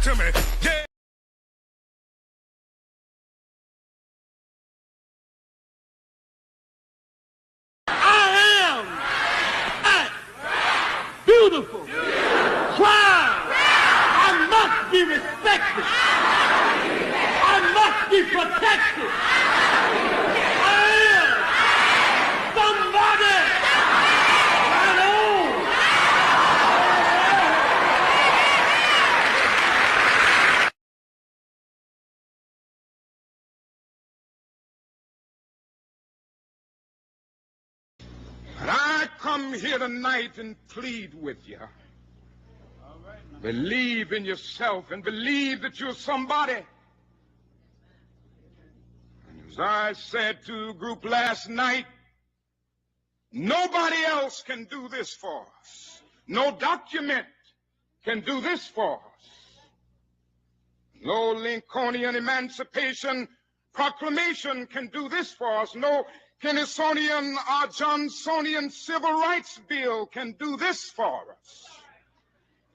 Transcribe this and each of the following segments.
to me. Yeah. I am beautiful, proud. I must be respected. I must be protected. I am somebody. Right on. And I come here tonight and plead with you. Believe in yourself and believe that you're somebody. And as I said to a group last night, nobody else can do this for us. No document can do this for us. No Lincolnian Emancipation Proclamation can do this for us. No Kennysonian or Johnsonian Civil Rights Bill can do this for us.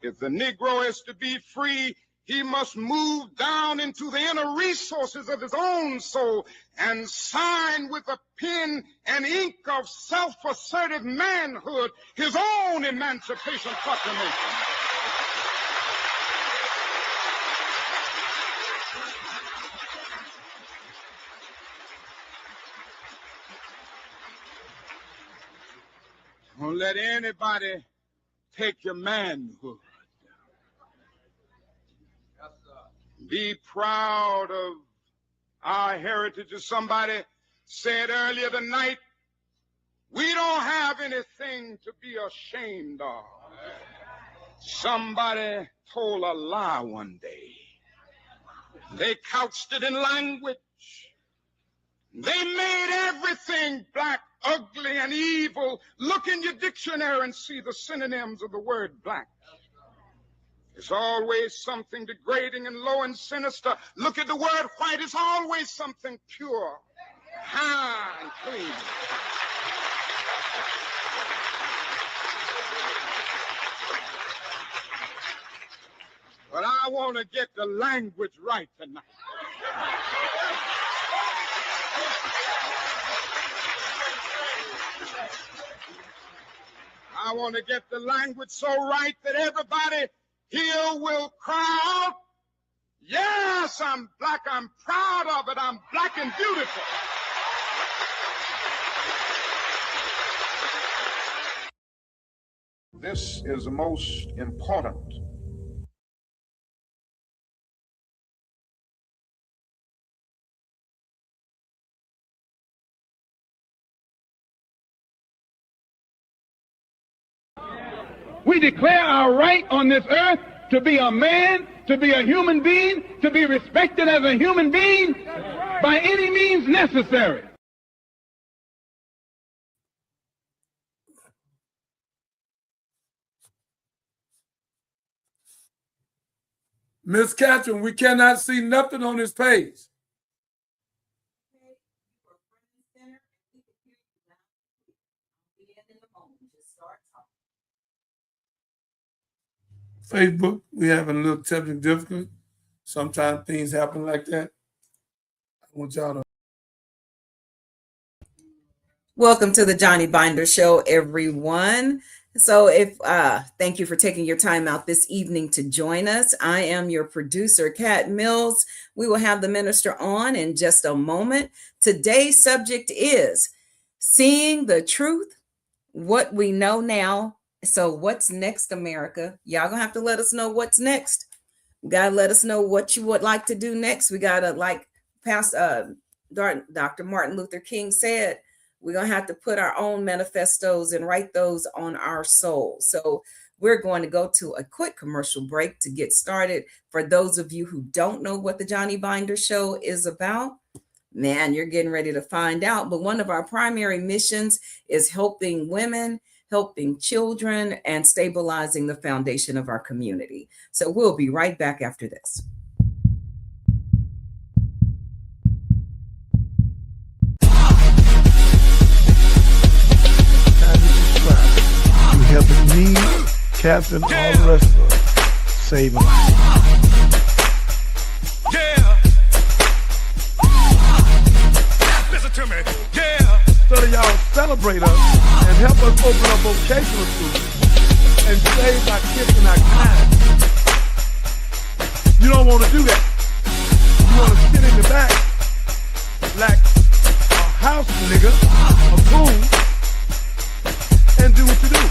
If the Negro is to be free, he must move down into the inner resources of his own soul and sign with a pen and ink of self-assertive manhood his own Emancipation Proclamation. Don't let anybody take your manhood. Be proud of our heritage. As somebody said earlier tonight, we don't have anything to be ashamed of. Somebody told a lie one day. They couched it in language. They made everything black, ugly, and evil. Look in your dictionary and see the synonyms of the word black. It's always something degrading and low and sinister. Look at the word white. It's always something pure, high, and clean. But I want to get the language right tonight. I want to get the language so right that everybody here will cry out, yes, I'm black, I'm proud of it, I'm black and beautiful. This is the most important. We declare our right on this earth to be a man, to be a human being, to be respected as a human being by any means necessary. Miss Catherine, we cannot see nothing on this page. Facebook, we having a little technical difficulty. Sometimes things happen like that. I want y'all to. Welcome to the Johnny Binder Show, everyone. So thank you for taking your time out this evening to join us. I am your producer, Kat Mills. We will have the minister on in just a moment. Today's subject is seeing the truth, what we know now. So what's next, America? Y'all gonna have to let us know what's next. You gotta let us know what you would like to do next. We gotta, like Dr. Martin Luther King said, we're gonna have to put our own manifestos and write those on our soul. So we're going to go to a quick commercial break to get started. For those of you who don't know what the Johnny Binder Show is about, man, you're getting ready to find out. But one of our primary missions is helping women, helping children, and stabilizing the foundation of our community. So we'll be right back after this. Helping me, Captain, all the rest of us, saving lives. to me. Yeah. So that y'all celebrate us and help us open up vocational schools and save our kids and our kind. You don't want to do that. You want to sit in the back like a house nigga, a fool, and do what you do.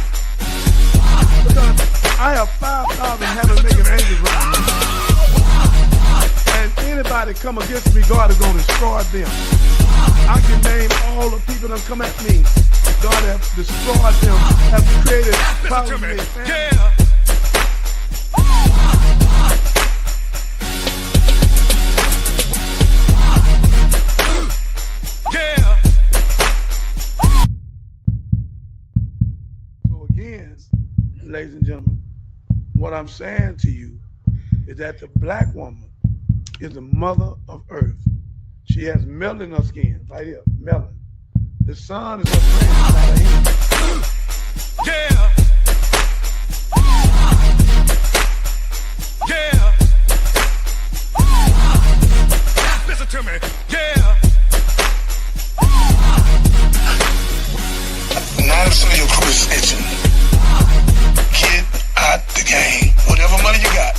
Because I have 5,000 heaven-making angels around me. And anybody come against me, God is going to destroy them. I can name all the people that come at me. God has destroyed them, have created problems in their family. Yeah. So again, ladies and gentlemen, what I'm saying to you is that the black woman is the mother of earth. She has melanin in her skin, right here, melanin. The sun is her friend, not her enemy. Yeah. Yeah. Listen to me. Yeah. 90% of your crew is snitching. Get out the game. Whatever money you got,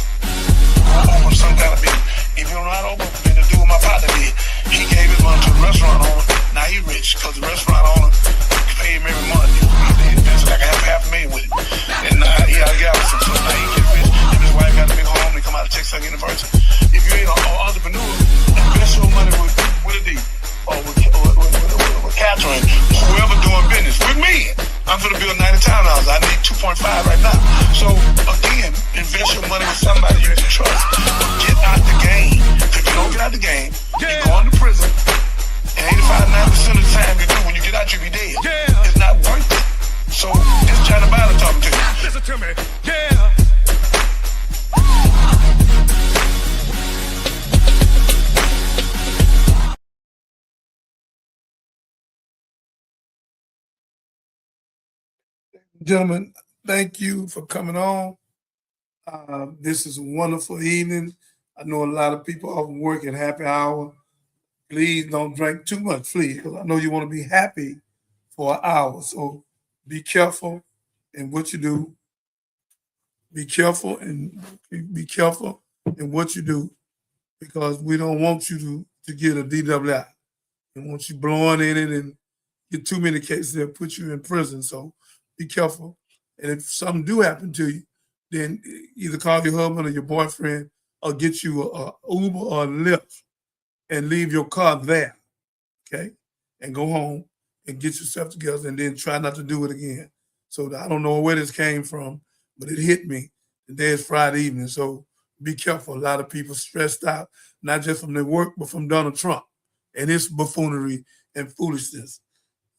go open some kind of business. If you don't know how to open a business, do what my partner did. He gave his money to the restaurant owner. Now he rich because the restaurant owner pay him every month. He invested like $500,000 with it. And now he out of Galveston. So now he get rich. If his wife got a big home, they come out of Texas University. If you ain't an entrepreneur, invest your money with a D. Or with Catherine, whoever doing business. With me, I'm going to build 90 townhouses. I need 2.5 right now. So again, invest your money with somebody you can trust. Get out the game. If you don't get out the game, you're going to prison. And 85-90% of the time you do, when you get out, you be dead. Yeah. It's not worth it. So this China Biden talking to you. Listen to me. Yeah. Gentlemen, thank you for coming on. This is a wonderful evening. I know a lot of people often work at happy hour. Please don't drink too much, please, because I know you want to be happy for an hour. So be careful in what you do. Be careful in what you do, because we don't want you to get a DWI. We want you blowing in it and get too many cases that put you in prison. So be careful. And if something do happen to you, then either call your husband or your boyfriend or get you a Uber or a Lyft and leave your car there, okay? And go home and get yourself together and then try not to do it again. So I don't know where this came from, but it hit me. Today is Friday evening, so be careful. A lot of people stressed out, not just from their work, but from Donald Trump and his buffoonery and foolishness.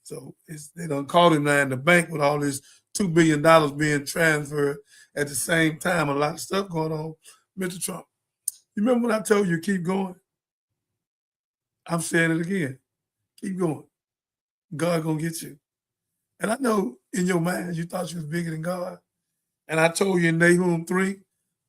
So they done caught him now in the bank with all this $2 billion being transferred at the same time. A lot of stuff going on. Mr. Trump, you remember when I told you keep going? I'm saying it again. Keep going. God gonna get you. And I know in your mind you thought you was bigger than God. And I told you in Nahum 3,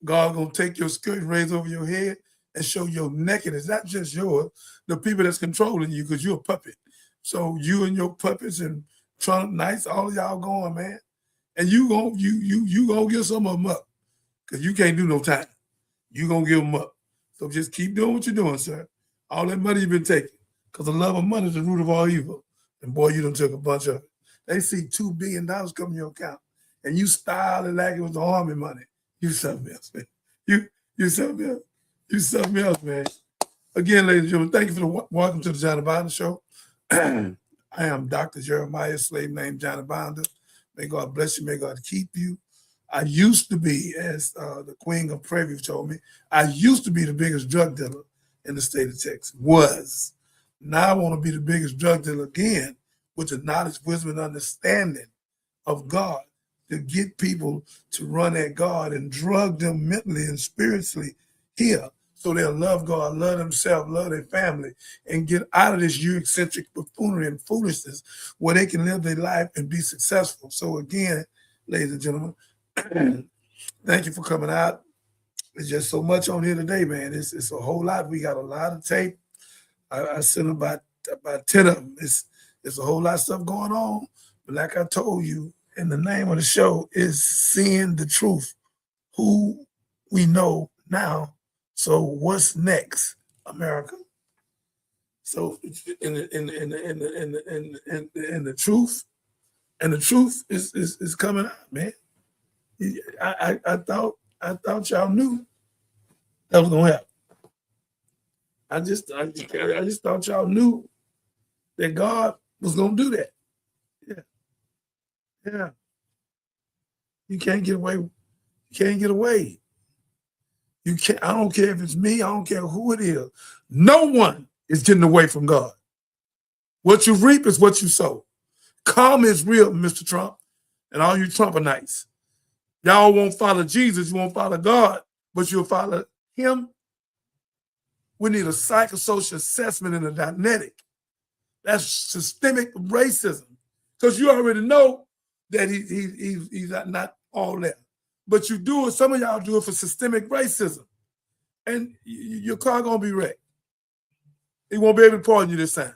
God gonna take your skirt and raise over your head and show your nakedness. Not just yours, the people that's controlling you, because you're a puppet. So you and your puppets and Trump Knights, all of y'all going, man. And you gonna give some of them up, because you can't do no time. You gonna give them up. So just keep doing what you're doing, sir. All that money you've been taking, because the love of money is the root of all evil. And boy, you done took a bunch of it. They see $2 billion come in your account, and you style it like it was the army money. You something else, man. You something else. You something else, man. Again, ladies and gentlemen, thank you for the welcome to the Johnny Binder Show. I am Dr. Jeremiah, slave named Johnny Binder. May God bless you. May God keep you. I used to be, as the Queen of Prairie told me, I used to be the biggest drug dealer in the state of Texas. Was. Now I want to be the biggest drug dealer again, with the knowledge, wisdom, and understanding of God, to get people to run at God and drug them mentally and spiritually here, so they'll love God, love themselves, love their family, and get out of this eccentric buffoonery and foolishness where they can live their life and be successful. So again, ladies and gentlemen, thank you for coming out. There's just so much on here today, man. It's a whole lot. We got a lot of tape. I sent about about 10 of them. It's a whole lot of stuff going on. But like I told you, and the name of the show is Seeing the Truth, Who We Know Now. So what's next, America? So in the truth, and the truth is coming out, man. I thought y'all knew that was gonna happen. I just thought y'all knew that God was gonna do that. Yeah. You can't get away. You can't get away. You can't. I don't care if it's me. I don't care who it is. No one is getting away from God. What you reap is what you sow. Karma is real, Mr. Trump, and all you Trumpanites. Y'all won't follow Jesus. You won't follow God, but you'll follow him. We need a psychosocial assessment and a dianetic. That's systemic racism, because you already know that he's not all that. But you do it, some of y'all do it for systemic racism. And your car gonna be wrecked. He won't be able to pardon you this time.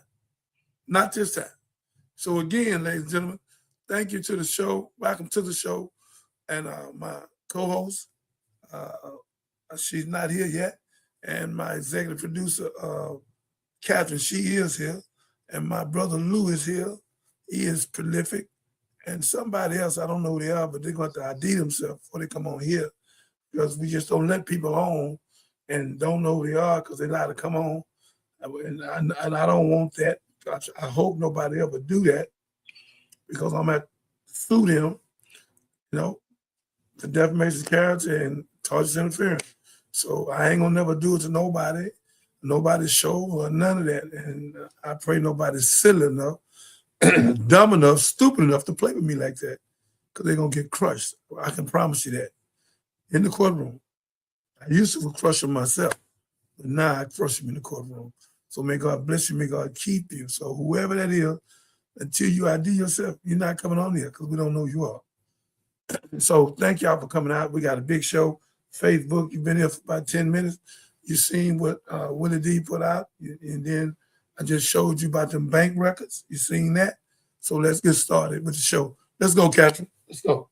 Not this time. So again, ladies and gentlemen, thank you to the show. Welcome to the show. And my co-host, she's not here yet. And my executive producer, Catherine, she is here. And my brother Lou is here. He is prolific. And somebody else, I don't know who they are, but they're going to ID themselves before they come on here, because we just don't let people on and don't know who they are because they lie to come on. And I don't want that. I hope nobody ever do that, because I'm going to sue them, for defamation of character and tortious interference. So I ain't going to never do it to nobody, nobody's show or none of that. And I pray nobody's silly enough, dumb enough, stupid enough to play with me like that, because they're going to get crushed. I can promise you that. In the courtroom. I used to crush them myself, but now I crush them in the courtroom. So may God bless you, may God keep you. So whoever that is, until you ID yourself, you're not coming on here, because we don't know who you are. So thank y'all for coming out. We got a big show. Facebook, you've been here for about 10 minutes. You seen what Willie D put out, and then I just showed you about them bank records. You seen that? So let's get started with the show. Let's go, Catherine. Let's go.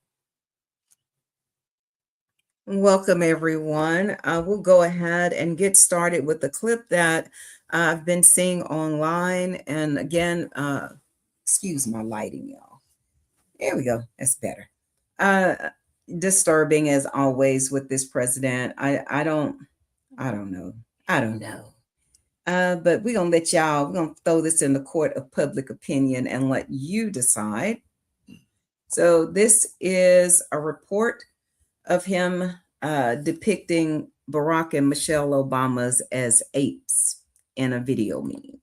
Welcome, everyone. We'll go ahead and get started with the clip that I've been seeing online. And again, excuse my lighting, y'all. There we go. That's better. Disturbing as always with this president. I don't know. But we're going to throw this in the court of public opinion and let you decide. So this is a report of him depicting Barack and Michelle Obama's as apes in a video meme.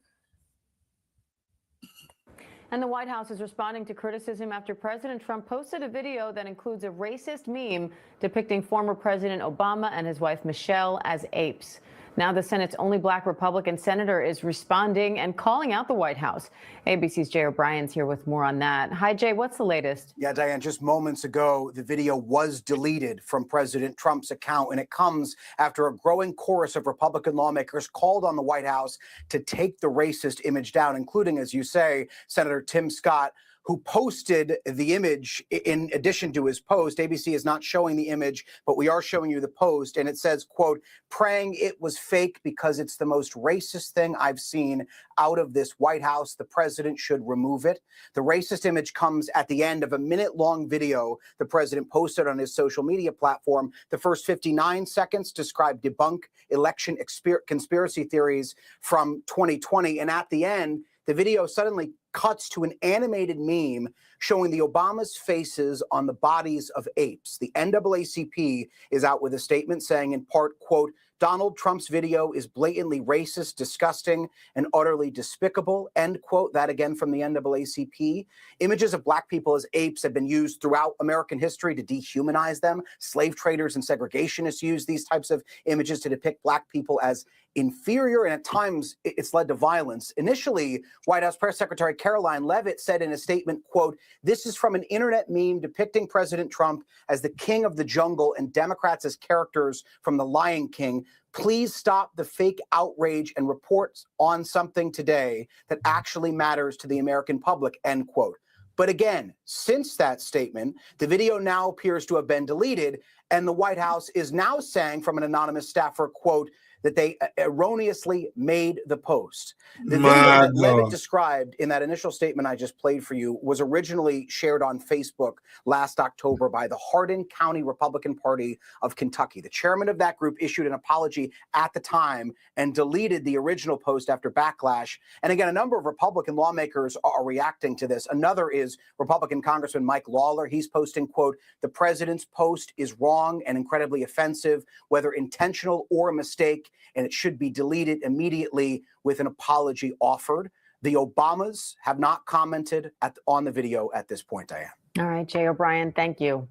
And the White House is responding to criticism after President Trump posted a video that includes a racist meme depicting former President Obama and his wife Michelle as apes. Now the Senate's only black Republican senator is responding and calling out the White House. ABC's Jay O'Brien's here with more on that. Hi, Jay, what's the latest? Yeah, Diane, just moments ago, the video was deleted from President Trump's account, and it comes after a growing chorus of Republican lawmakers called on the White House to take the racist image down, including, as you say, Senator Tim Scott, who posted the image in addition to his post. ABC is not showing the image, but we are showing you the post. And it says, quote, praying it was fake because it's the most racist thing I've seen out of this White House. The president should remove it. The racist image comes at the end of a minute-long video the president posted on his social media platform. The first 59 seconds describe debunk election conspiracy theories from 2020. And at the end, the video suddenly cuts to an animated meme showing the Obamas' faces on the bodies of apes. The NAACP is out with a statement saying in part, quote, Donald Trump's video is blatantly racist, disgusting, and utterly despicable, end quote. That again from the NAACP. Images of black people as apes have been used throughout American history to dehumanize them. Slave traders and segregationists use these types of images to depict black people as inferior, and at times it's led to violence. Initially, White House Press Secretary Caroline Leavitt said in a statement, quote, this is from an internet meme depicting President Trump as the king of the jungle and Democrats as characters from The Lion King. Please stop the fake outrage and report on something today that actually matters to the American public, end quote. But again, since that statement, the video now appears to have been deleted, and the White House is now saying from an anonymous staffer, quote, that they erroneously made the post. The video that Levitt described in that initial statement I just played for you was originally shared on Facebook last October by the Hardin County Republican Party of Kentucky. The chairman of that group issued an apology at the time and deleted the original post after backlash. And again, a number of Republican lawmakers are reacting to this. Another is Republican Congressman Mike Lawler. He's posting, quote, the president's post is wrong and incredibly offensive, whether intentional or a mistake, and it should be deleted immediately with an apology offered. The Obamas have not commented on the video at this point, Diane. All right, Jay O'Brien, thank you.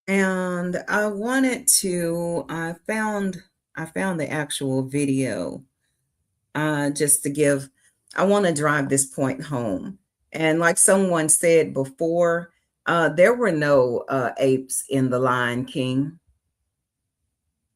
And I wanted to, I found the actual video just to give, I want to drive this point home. And like someone said before, there were no apes in The Lion King.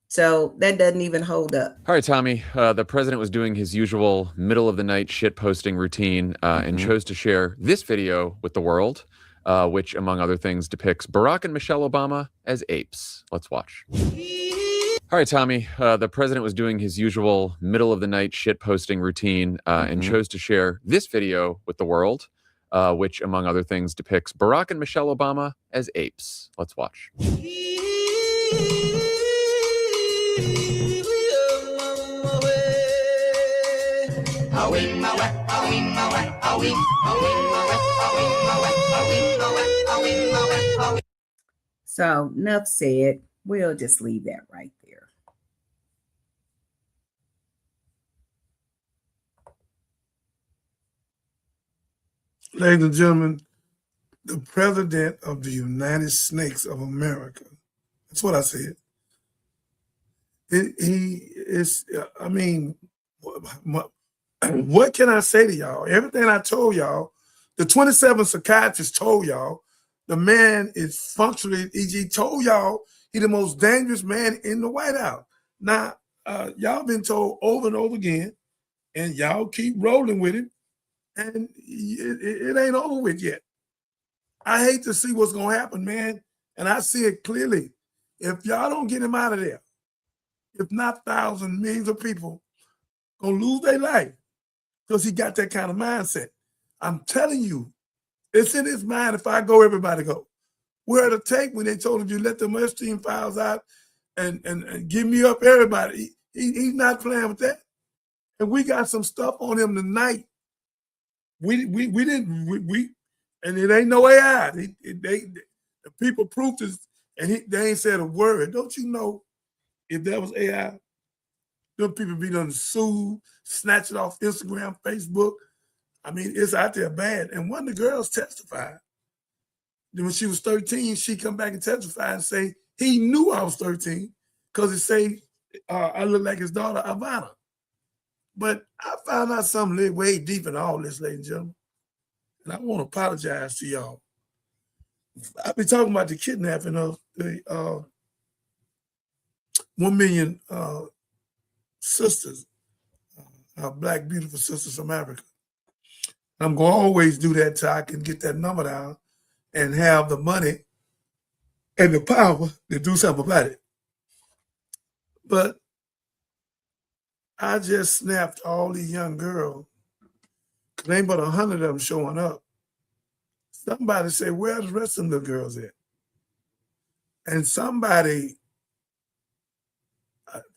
So that doesn't even hold up. All right, Tommy, the president was doing his usual middle of the night shit posting routine and chose to share this video with the world, which, among other things, depicts Barack and Michelle Obama as apes. Let's watch. All right, Tommy, the president was doing his usual middle of the night shit posting routine and chose to share this video with the world, which, among other things, depicts Barack and Michelle Obama as apes. Let's watch. So enough said. We'll just leave that right there. Ladies and gentlemen, the president of the United Snakes of America, that's what I said. He is, I mean, what can I say to y'all? Everything I told y'all, the 27 psychiatrists told y'all, the man is functionally, he told y'all he's the most dangerous man in the White House. Now, y'all been told over and over again, and y'all keep rolling with it, and it ain't over with yet. I hate to see what's going to happen, man, and I see it clearly. If y'all don't get him out of there, if not thousands, millions of people going to lose their life because he got that kind of mindset. I'm telling you, it's in his mind, if I go, everybody go. Where the tape when they told him you let the Epstein files out and give me up everybody. He's not playing with that. And we got some stuff on him tonight. We and it ain't no AI. The people proved this, and they ain't said a word. Don't you know if that was AI, them people be done sued, snatch it off Instagram, Facebook. I mean, it's out there bad. And one of the girls testified. Then when she was 13, she come back and testify and say, he knew I was 13 because it say I look like his daughter, Ivana. But I found out something way deep in all this, ladies and gentlemen. And I want to apologize to y'all. I've been talking about the kidnapping of the 1 million sisters, our Black beautiful sisters from Africa. I'm going to always do that till I can get that number down and have the money and the power to do something about it. But I just snapped all these young girls. There ain't but 100 of them showing up. Somebody say, where's the rest of the girls at? And somebody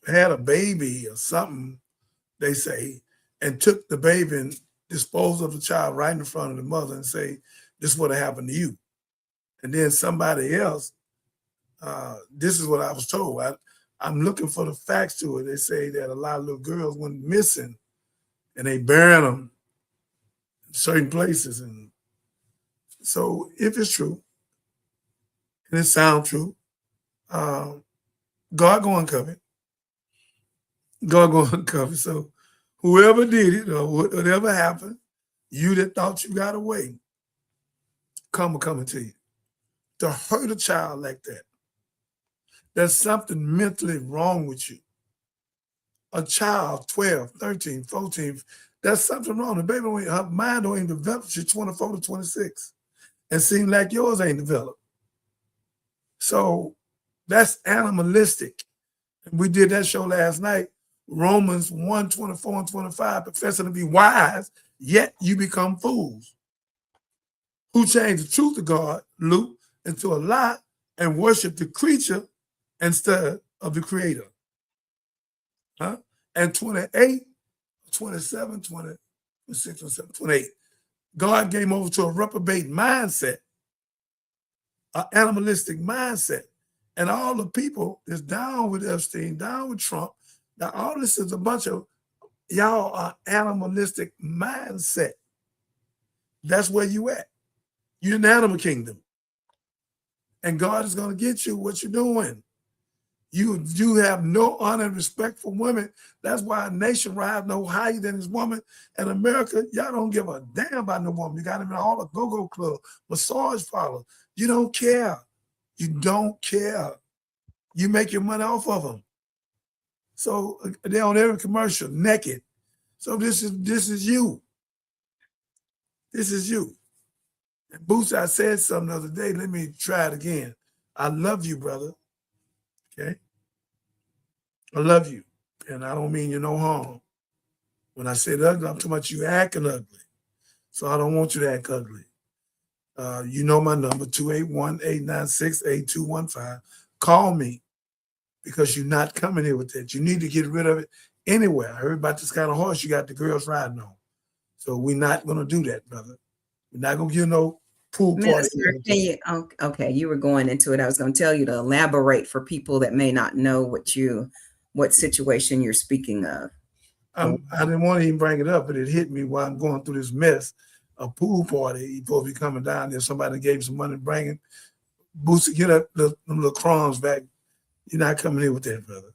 had a baby or something, they say, and took the baby and disposed of the child right in front of the mother and say, this is what happened to you. And then somebody else, this is what I was told. I'm looking for the facts to it. They say that a lot of little girls went missing and they buried them in certain places. And so if it's true, and it sounds true, God gonna uncover it. God gonna uncover it. So whoever did it or whatever happened, you that thought you got away, coming to you. To hurt a child like that. There's something mentally wrong with you. A child, 12, 13, 14, there's something wrong. The baby, her mind don't even develop. She's 24 to 26. And seems like yours ain't developed. So that's animalistic. And we did that show last night. Romans 1, 24 and 25, professing to be wise, yet you become fools. Who changed the truth of God, Luke, into a lie and worship the creature instead of the creator. Huh? And 28, 27, 26, 27, 28, God gave over to a reprobate mindset, an animalistic mindset. And all the people is down with Epstein, down with Trump. Now, all this is a bunch of y'all are animalistic mindset. That's where you at. You're in the animal kingdom. And God is going to get you what you're doing. You have no honor and respect for women. That's why a nation rides no higher than this woman. And America, y'all don't give a damn about no woman. You got them in all the go-go club, massage parlors. You don't care. You don't care. You make your money off of them. So they're on every commercial, naked. So this is you. This is you. And Boots, I said something the other day. Let me try it again. I love you, brother. Okay? I love you. And I don't mean you no harm. When I said ugly, I'm talking about you acting ugly. So I don't want you to act ugly. You know my number, 281-896-8215. Call me because you're not coming here with that. You need to get rid of it anywhere. I heard about this kind of horse you got the girls riding on. So we're not going to do that, brother. We're not going to give no pool party. Minister, okay, you were going into it. I was going to tell you to elaborate for people that may not know what situation you're speaking of. I didn't want to even bring it up, but it hit me while I'm going through this mess. A pool party, he's supposed to be coming down there. Somebody gave some money to bring him. Booster, get up them little crumbs back. You're not coming here with that, brother.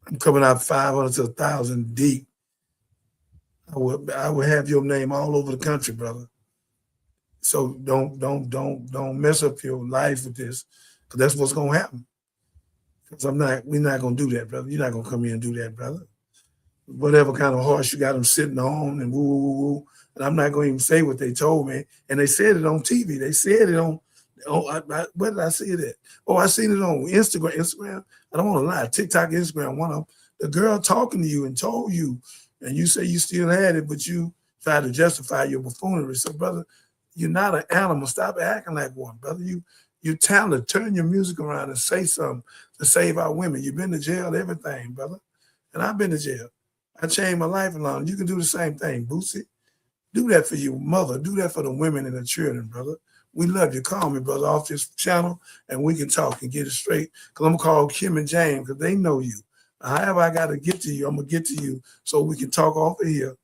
I'm coming out 500 to 1,000 deep. I would have your name all over the country, brother. So don't mess up your life with this, because that's what's gonna happen. Because we're not gonna do that, brother. You're not gonna come here and do that, brother. Whatever kind of horse you got them sitting on and woo, woo, woo, woo. And I'm not going to even say what they told me. And they said it on TV. They said it on where did I see it at? Oh, I seen it on Instagram. I don't want to lie. TikTok, Instagram, one of them. The girl talking to you and told you, and you say you still had it, but you tried to justify your buffoonery. So, brother, you're not an animal. Stop acting like one, brother. You're talented. Turn your music around and say something to save our women. You've been to jail, everything, brother. And I've been to jail. I changed my life along. You can do the same thing, Boosie. Do that for your mother. Do that for the women and the children, brother. We love you. Call me, brother, off this channel, and we can talk and get it straight. Because I'm going to call Kim and James because they know you. However I got to get to you, I'm going to get to you so we can talk off of here.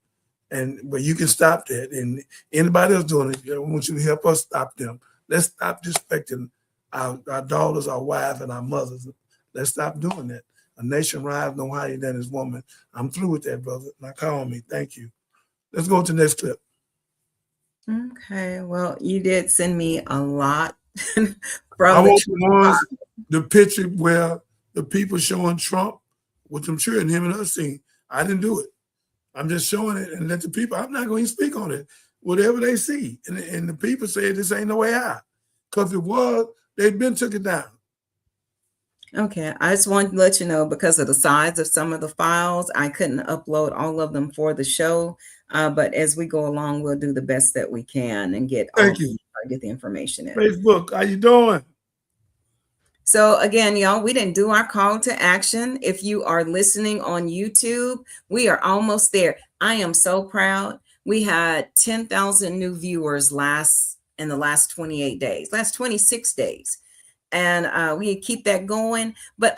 But you can stop that. And anybody else doing it, I want you to help us stop them. Let's stop disrespecting our daughters, our wives, and our mothers. Let's stop doing that. A nation rides no higher than his woman. I'm through with that, brother. Now call me. Thank you. Let's go to the next clip. Okay. Well, you did send me a lot I from want the picture where the people showing Trump with them children, him and us sing. I didn't do it. I'm just showing it and let the people, I'm not going to speak on it. Whatever they see. And the people say this ain't no way out. Because if it was, they'd been took it down. Okay, I just want to let you know, because of the size of some of the files, I couldn't upload all of them for the show. But as we go along, we'll do the best that we can and get the information in. Facebook, how you doing? So again, y'all, we didn't do our call to action. If you are listening on YouTube, we are almost there. I am so proud. We had 10,000 new viewers in the last 28 days, last 26 days. And we keep that going, but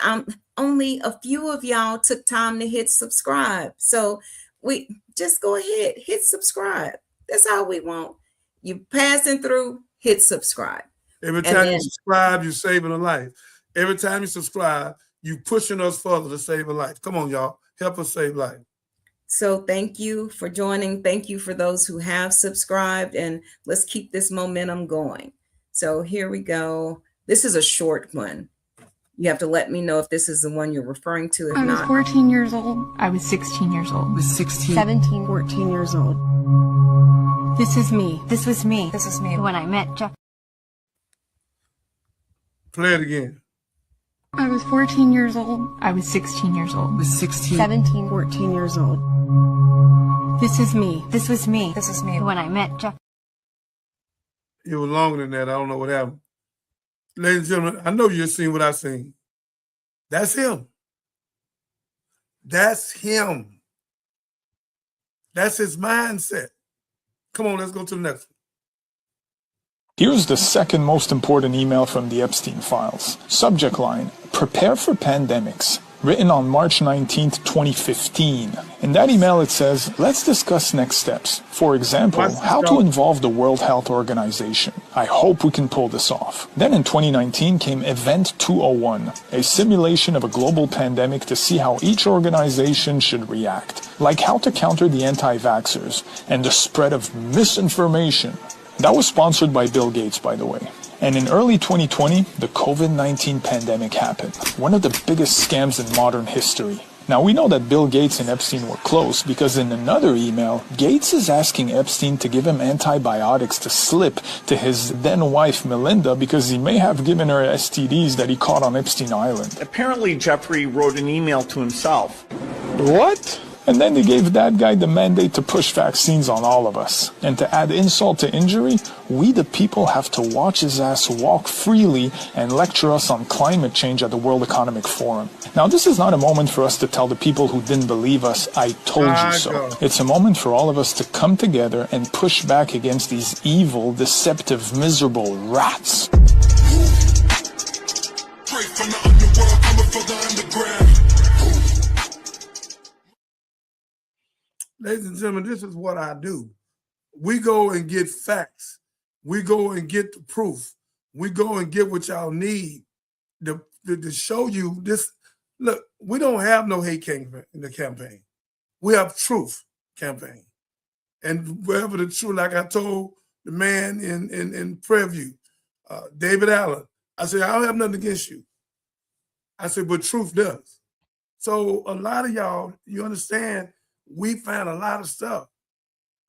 only a few of y'all took time to hit subscribe. So we just go ahead, hit subscribe. That's all we want. You passing through, hit subscribe. Every time you subscribe, you're saving a life. Every time you subscribe, you pushing us further to save a life. Come on, y'all. Help us save life. So thank you for joining. Thank you for those who have subscribed, and let's keep this momentum going. So here we go. This is a short one. You have to let me know if this is the one you're referring to. If I was not, 14 years old. I was 16 years old. I was 16. 17. 14 years old. This is me. This was me. This was me. When I met Jeff. Play it again. I was 14 years old. I was 16 years old. I was 16. 17. 14 years old. This is me. This was me. This was me. When I met Jeff. It was longer than that. I don't know what happened. Ladies and gentlemen, I know you've seen what I've seen. That's him. That's him. That's his mindset. Come on, let's go to the next one. Here's the second most important email from the Epstein files. Subject line, prepare for pandemics. Written on March 19th, 2015. In that email it says, let's discuss next steps. For example, how to involve the World Health Organization. I hope we can pull this off. Then in 2019 came Event 201, a simulation of a global pandemic to see how each organization should react. Like how to counter the anti-vaxxers and the spread of misinformation. That was sponsored by Bill Gates, by the way. And in early 2020, the COVID-19 pandemic happened, one of the biggest scams in modern history. Now, we know that Bill Gates and Epstein were close because in another email, Gates is asking Epstein to give him antibiotics to slip to his then-wife Melinda because he may have given her STDs that he caught on Epstein Island. Apparently, Jeffrey wrote an email to himself. What? And then they gave that guy the mandate to push vaccines on all of us. And to add insult to injury, we the people have to watch his ass walk freely and lecture us on climate change at the World Economic Forum. Now, this is not a moment for us to tell the people who didn't believe us, I told you so. It's a moment for all of us to come together and push back against these evil, deceptive, miserable rats. Straight from the underworld, coming for the underground. Ladies and gentlemen, this is what I do. We go and get facts. We go and get the proof. We go and get what y'all need to show you this. Look, we don't have no hate campaign in the campaign. We have truth campaign. And wherever the truth, like I told the man in Preview, David Allen, I said, I don't have nothing against you. I said, but truth does. So a lot of y'all, you understand, we found a lot of stuff,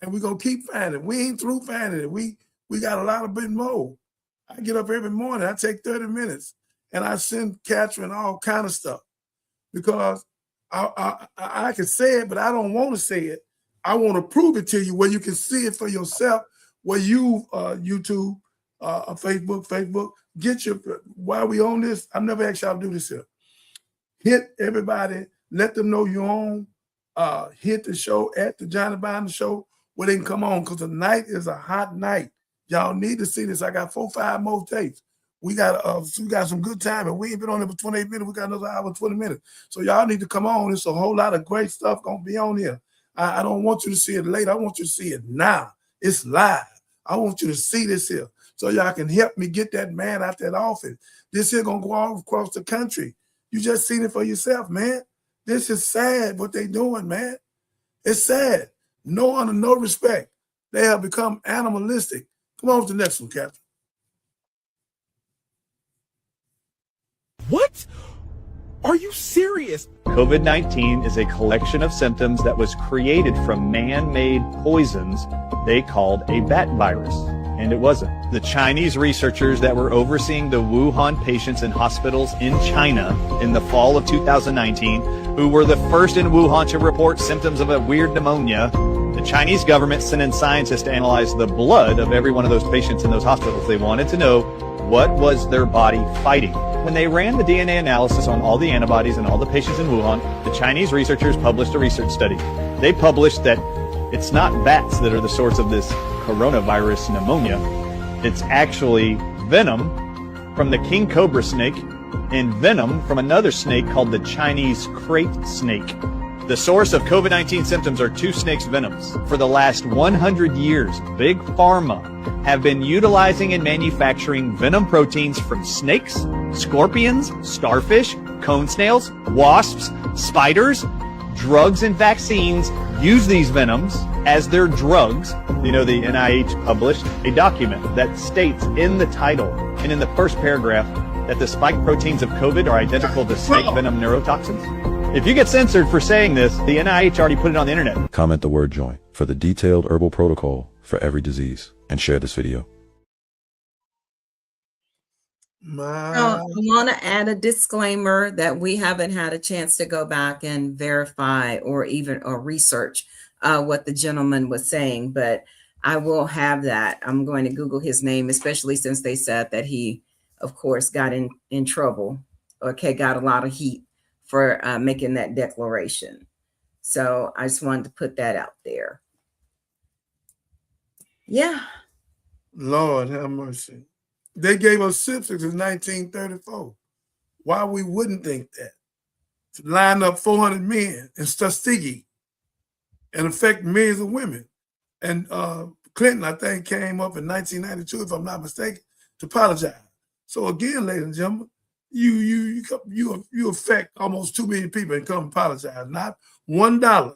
and we're going to keep finding it. We ain't through finding it. We got a lot of bit more. I get up every morning. I take 30 minutes, and I send Catherine all kind of stuff because I can say it, but I don't want to say it. I want to prove it to you where you can see it for yourself, where you, YouTube, Facebook, get your, while we on this, I've never asked y'all to do this here. Hit everybody, let them know you're on. Hit the show at the Johnny Binder Show where they can come on because tonight is a hot night. Y'all need to see this. I got 4-5 more tapes. We got some good time, and we ain't been on it for 28 minutes. We got another hour and 20 minutes. So y'all need to come on. There's a whole lot of great stuff gonna be on here. I don't want you to see it later. I want you to see it now. It's live. I want you to see this here so y'all can help me get that man out that office. This here gonna go all across the country. You just seen it for yourself, man. This is sad what they doing, man. It's sad. No honor, no respect. They have become animalistic. Come on to the next one, Captain. What? Are you serious? COVID-19 is a collection of symptoms that was created from man-made poisons they called a bat virus. And it wasn't. The Chinese researchers that were overseeing the Wuhan patients in hospitals in China in the fall of 2019, who were the first in Wuhan to report symptoms of a weird pneumonia, the Chinese government sent in scientists to analyze the blood of every one of those patients in those hospitals. They wanted to know what was their body fighting. When they ran the DNA analysis on all the antibodies and all the patients in Wuhan, the Chinese researchers published a research study. They published that it's not bats that are the source of this coronavirus pneumonia. It's actually venom from the king cobra snake and venom from another snake called the Chinese crate snake. The source of COVID-19 symptoms are two snakes' venoms. For the last 100 years, Big Pharma have been utilizing and manufacturing venom proteins from snakes, scorpions, starfish, cone snails, wasps, spiders. Drugs and vaccines use these venoms as their drugs. You know, the NIH published a document that states in the title and in the first paragraph, that the spike proteins of COVID are identical to snake venom neurotoxins? If you get censored for saying this, the NIH already put it on the internet. Comment the word joint for the detailed herbal protocol for every disease and share this video. I want to add a disclaimer that we haven't had a chance to go back and verify or research what the gentleman was saying, but I will have that. I'm going to Google his name, especially since they said that he, of course, got in trouble. Okay, got a lot of heat for making that declaration. So I just wanted to put that out there. Yeah. Lord have mercy. They gave us syphilis in 1934. Why we wouldn't think that? To line up 400 men in Tuskegee and affect millions of women. And Clinton, I think, came up in 1992, if I'm not mistaken, to apologize. So again, ladies and gentlemen, you affect almost 2 million people and come apologize, not $1.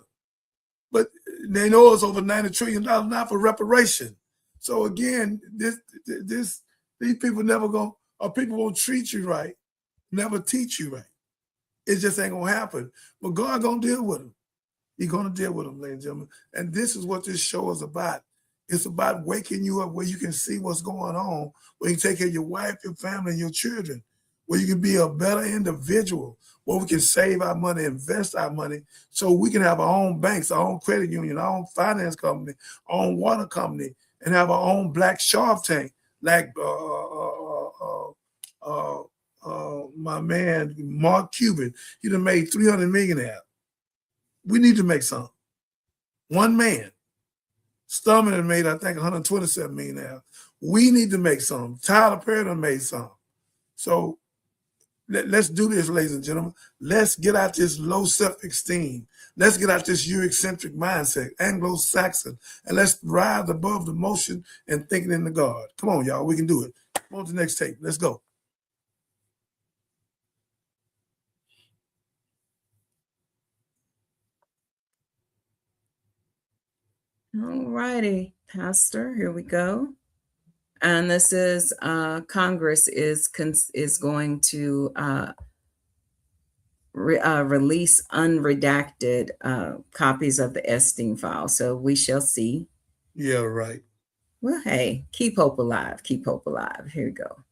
But they know it's over $90 trillion now for reparation. So again, these people never go, or people won't treat you right, never teach you right. It just ain't gonna happen. But God gonna deal with them. He's gonna deal with them, ladies and gentlemen. And this is what this show is about. It's about waking you up where you can see what's going on, where you can take care of your wife, your family, and your children, where you can be a better individual, where we can save our money, invest our money, so we can have our own banks, our own credit union, our own finance company, our own water company, and have our own black Shark Tank, like my man Mark Cuban. He done made 300 million out. We need to make some. One man. Sturman had made, I think, 127 million out. We need to make some. Tyler Perry done made some. So let's do this, ladies and gentlemen. Let's get out this low self-esteem. Let's get out this Eurocentric mindset, Anglo-Saxon, and let's rise above the motion and thinking in the God. Come on, y'all. We can do it. Come on to the next tape. Let's go. All righty, Pastor, here we go. And this is Congress is going to release unredacted copies of the Epstein file. So we shall see. Yeah, right. Well, hey, keep hope alive. Keep hope alive. Here we go.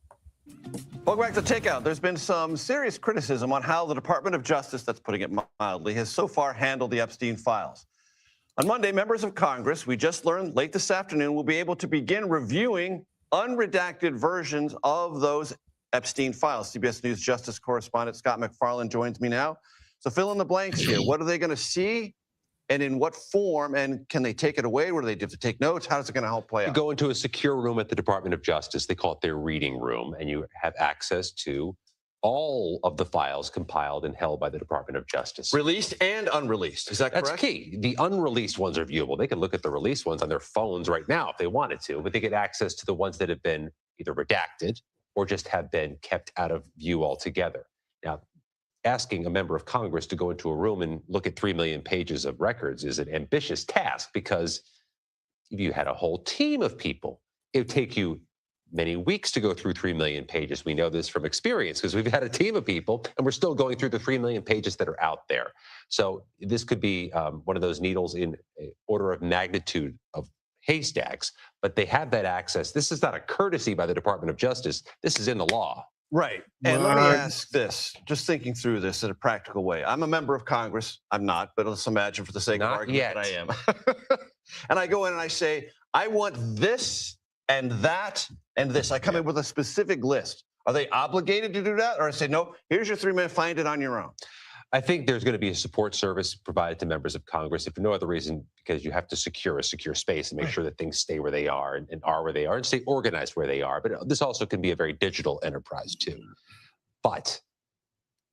Welcome back to Takeout. There's been some serious criticism on how the Department of Justice, that's putting it mildly, has so far handled the Epstein files. On Monday, members of Congress, we just learned late this afternoon, will be able to begin reviewing unredacted versions of those Epstein files. CBS News Justice correspondent Scott McFarland joins me now. So fill in the blanks here. What are they going to see, and in what form, and can they take it away? Or do they have to take notes? How is it going to help play out? You go into a secure room at the Department of Justice. They call it their reading room, and you have access to all of the files compiled and held by the Department of Justice. Released and unreleased, is that correct? That's key. The unreleased ones are viewable. They can look at the released ones on their phones right now if they wanted to, but they get access to the ones that have been either redacted or just have been kept out of view altogether. Now, asking a member of Congress to go into a room and look at 3 million pages of records is an ambitious task, because if you had a whole team of people, it would take you many weeks to go through 3 million pages. We know this from experience because we've had a team of people and we're still going through the 3 million pages that are out there. So this could be one of those needles in order of magnitude of haystacks, but they have that access. This is not a courtesy by the Department of Justice. This is in the law. Right. And let me ask this, just thinking through this in a practical way. I'm a member of Congress. I'm not, but let's imagine for the sake of argument that I am. And I go in and I say, I want this and that and this. I come in with a specific list. Are they obligated to do that? Or I say, no, here's your 3 minutes, find it on your own. I think there's going to be a support service provided to members of Congress, if for no other reason, because you have to secure a secure space and make sure that things stay where they are and are where they are and stay organized where they are. But this also can be a very digital enterprise too. But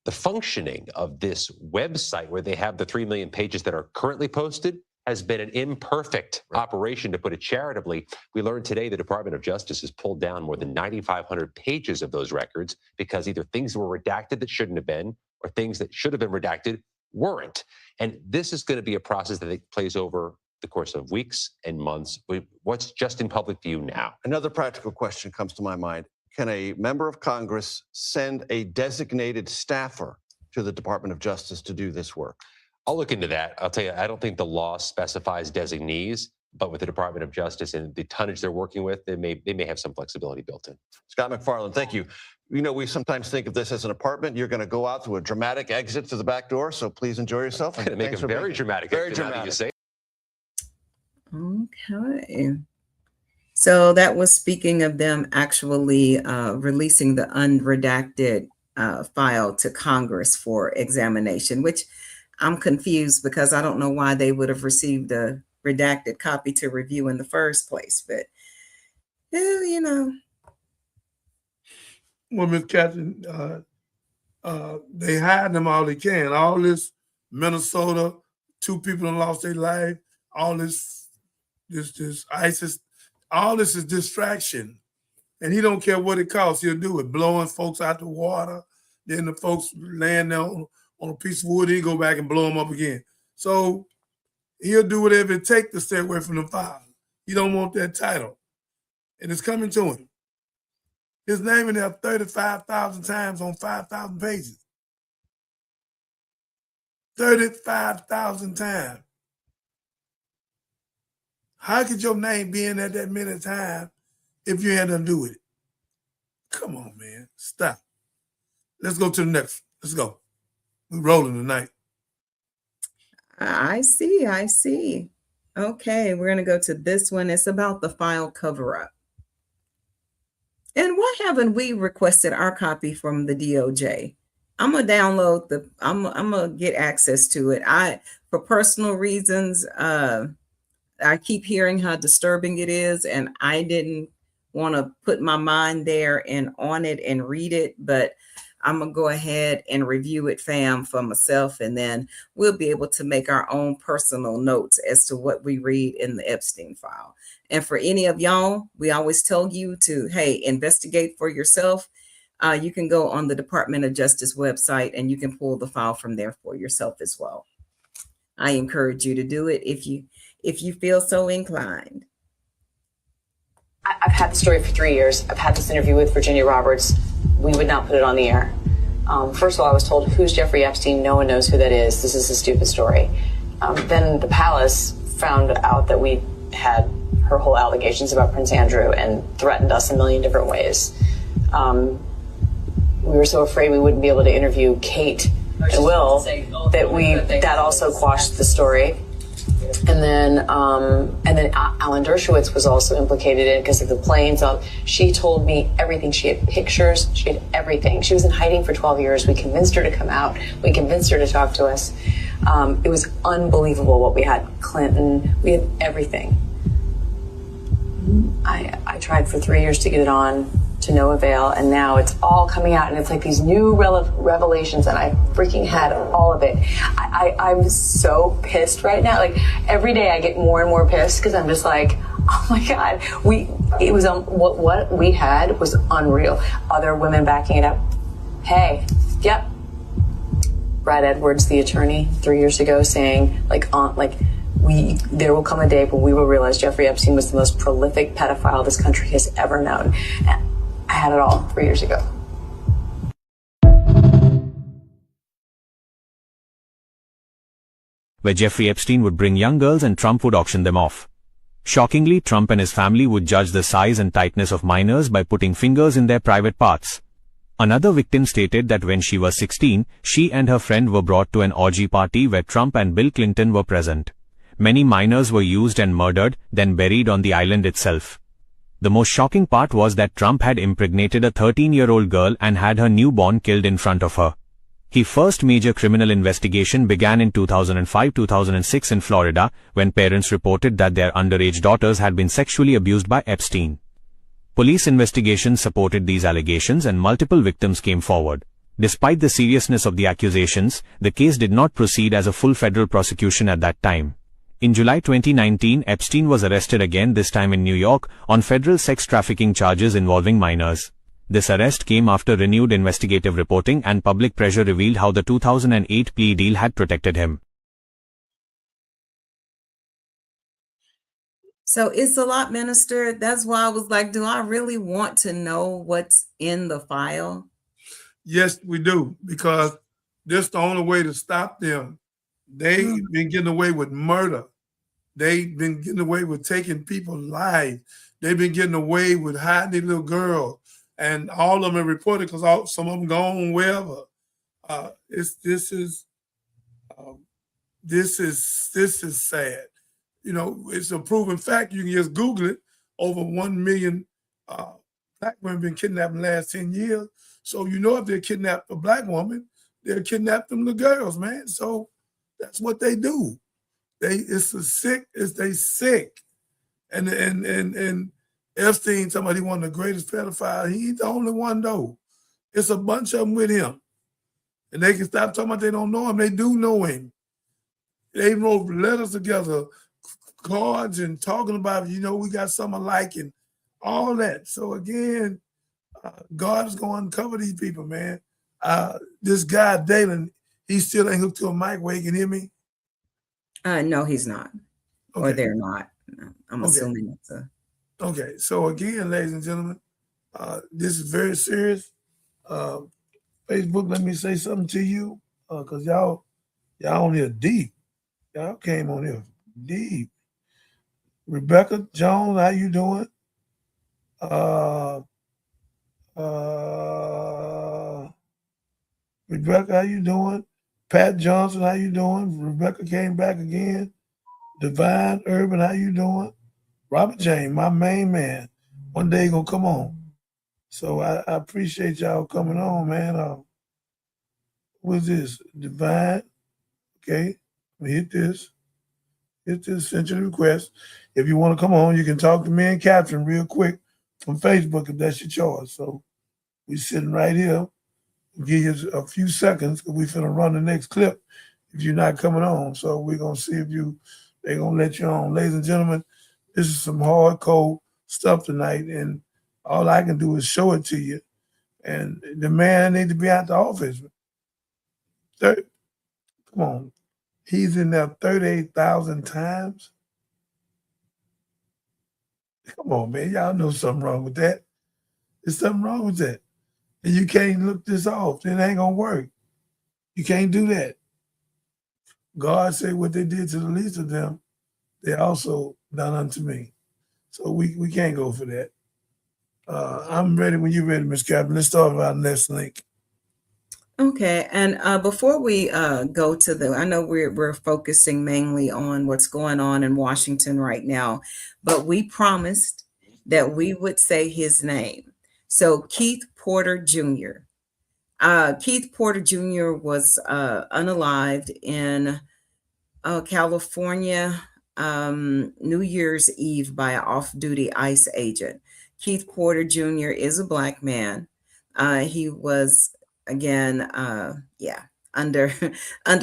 the functioning of this website where they have the 3 million pages that are currently posted has been an imperfect operation, to put it charitably. We learned today the Department of Justice has pulled down more than 9,500 pages of those records because either things were redacted that shouldn't have been, or things that should have been redacted weren't. And this is going to be a process that plays over the course of weeks and months. What's just in public view now? Another practical question comes to my mind. can a member of Congress send a designated staffer to the Department of Justice to do this work? I'll look into that. I'll tell you, I don't think the law specifies designees, but with the Department of Justice and the tonnage they're working with, they may have some flexibility built in. Scott McFarland, thank you. You know, we sometimes think of this as an apartment. You're going to go out through a dramatic exit to the back door, so please enjoy yourself. I'm going to make a very dramatic exit now that you say. Okay. So that was speaking of them actually releasing the unredacted file to Congress for examination, which I'm confused because I don't know why they would have received a redacted copy to review in the first place. But, you know. Well, Ms. Catherine, they hide them all they can. All this Minnesota, 2 people have lost their life. All this ISIS, all this is distraction. And he don't care what it costs. He'll do it, blowing folks out the water. Then the folks laying there on a piece of wood, he go back and blow them up again. So he'll do whatever it takes to stay away from the file. He don't want that title. And it's coming to him. His name in there 35,000 times on 5,000 pages. 35,000 times. How could your name be in there that many times if you had nothing to do with it? Come on, man. Stop. Let's go to the next. Let's go. We're rolling tonight. I see. Okay, we're going to go to this one. It's about the file cover-up. And why haven't we requested our copy from the DOJ? I'm going to download I'm going to get access to it. For personal reasons, I keep hearing how disturbing it is, and I didn't want to put my mind there and on it and read it, but I'm going to go ahead and review it, fam, for myself, and then we'll be able to make our own personal notes as to what we read in the Epstein file. And for any of y'all, we always tell you to, hey, investigate for yourself. You can go on the Department of Justice website and you can pull the file from there for yourself as well. I encourage you to do it if you feel so inclined. I've had the story for 3 years. I've had this interview with Virginia Roberts. We would not put it on the air. First of all, I was told, who's Jeffrey Epstein? No one knows who that is. This is a stupid story. Then the palace found out that we had her whole allegations about Prince Andrew and threatened us a million different ways. We were so afraid we wouldn't be able to interview Kate and Will that also quashed the story. And then Alan Dershowitz was also implicated in it because of the planes. She told me everything. She had pictures. She had everything. She was in hiding for 12 years. We convinced her to come out. We convinced her to talk to us. It was unbelievable what we had. Clinton. We had everything. I tried for 3 years to get it on, to no avail, and now it's all coming out, and it's like these new revelations, and I freaking had all of it. I'm so pissed right now. Like, every day I get more and more pissed because I'm just like, oh my God, what we had was unreal. Other women backing it up. Hey, yep. Brad Edwards, the attorney, 3 years ago, saying there will come a day when we will realize Jeffrey Epstein was the most prolific pedophile this country has ever known. I had it all 3 years ago. Where Jeffrey Epstein would bring young girls and Trump would auction them off. Shockingly, Trump and his family would judge the size and tightness of minors by putting fingers in their private parts. Another victim stated that when she was 16, she and her friend were brought to an orgy party where Trump and Bill Clinton were present. Many minors were used and murdered, then buried on the island itself. The most shocking part was that Trump had impregnated a 13-year-old girl and had her newborn killed in front of her. His first major criminal investigation began in 2005-2006 in Florida, when parents reported that their underage daughters had been sexually abused by Epstein. Police investigations supported these allegations and multiple victims came forward. Despite the seriousness of the accusations, the case did not proceed as a full federal prosecution at that time. In July 2019, Epstein was arrested again, this time in New York, on federal sex trafficking charges involving minors. This arrest came after renewed investigative reporting and public pressure revealed how the 2008 plea deal had protected him. So it's a lot, Minister. That's why I was like, do I really want to know what's in the file? Yes, we do, because this is the only way to stop them. They've been getting away with murder. They've been getting away with taking people's lives. They've been getting away with hiding their little girls. And all of them are reported because some of them gone wherever. This is sad. You know, it's a proven fact. You can just Google it. Over 1 million black women been kidnapped in the last 10 years. So you know if they kidnap a black woman, they'll kidnap them the girls, man. So that's what they do. They sick. And Epstein, somebody one of the greatest pedophiles. He ain't the only one though. It's a bunch of them with him. And they can stop talking about they don't know him. They do know him. They wrote letters together, cards, and talking about, you know, we got something alike and all that. So again, God is going to uncover these people, man. This guy, Dalen, he still ain't hooked to a mic where he can hear me? No, he's not. Okay. Or they're not. I'm assuming it's a... Okay, so again, ladies and gentlemen, this is very serious. Facebook, let me say something to you, because y'all on here deep. Y'all came on here deep. Rebecca Jones, how you doing? Rebecca, how you doing? Pat Johnson, how you doing? Rebecca came back again. Divine Urban, how you doing? Robert James, my main man. One day he gonna come on. So I appreciate y'all coming on, man. What's this? Divine. Okay. We hit this. Send your request. If you want to come on, you can talk to me and Catherine real quick from Facebook if that's your choice. So we sitting right here. We'll give you a few seconds because we finna run the next clip if you're not coming on. So we're gonna see if they're gonna let you on. Ladies and gentlemen, this is some hardcore stuff tonight, and all I can do is show it to you. And the man need to be out the office. Come on. He's in there 38,000 times. Come on, man. Y'all know something wrong with that. There's something wrong with that. And you can't look this off. It ain't going to work. You can't do that. God said what they did to the least of them, they also done unto me. So we can't go for that. I'm ready when you're ready, Ms. Captain. Let's start with our next link. Okay, and before we go to I know we're focusing mainly on what's going on in Washington right now, but we promised that we would say his name. So Keith Porter Jr. Keith Porter Jr. was unalived in California New Year's Eve by an off-duty ICE agent. Keith Porter Jr. is a black man. He was again, under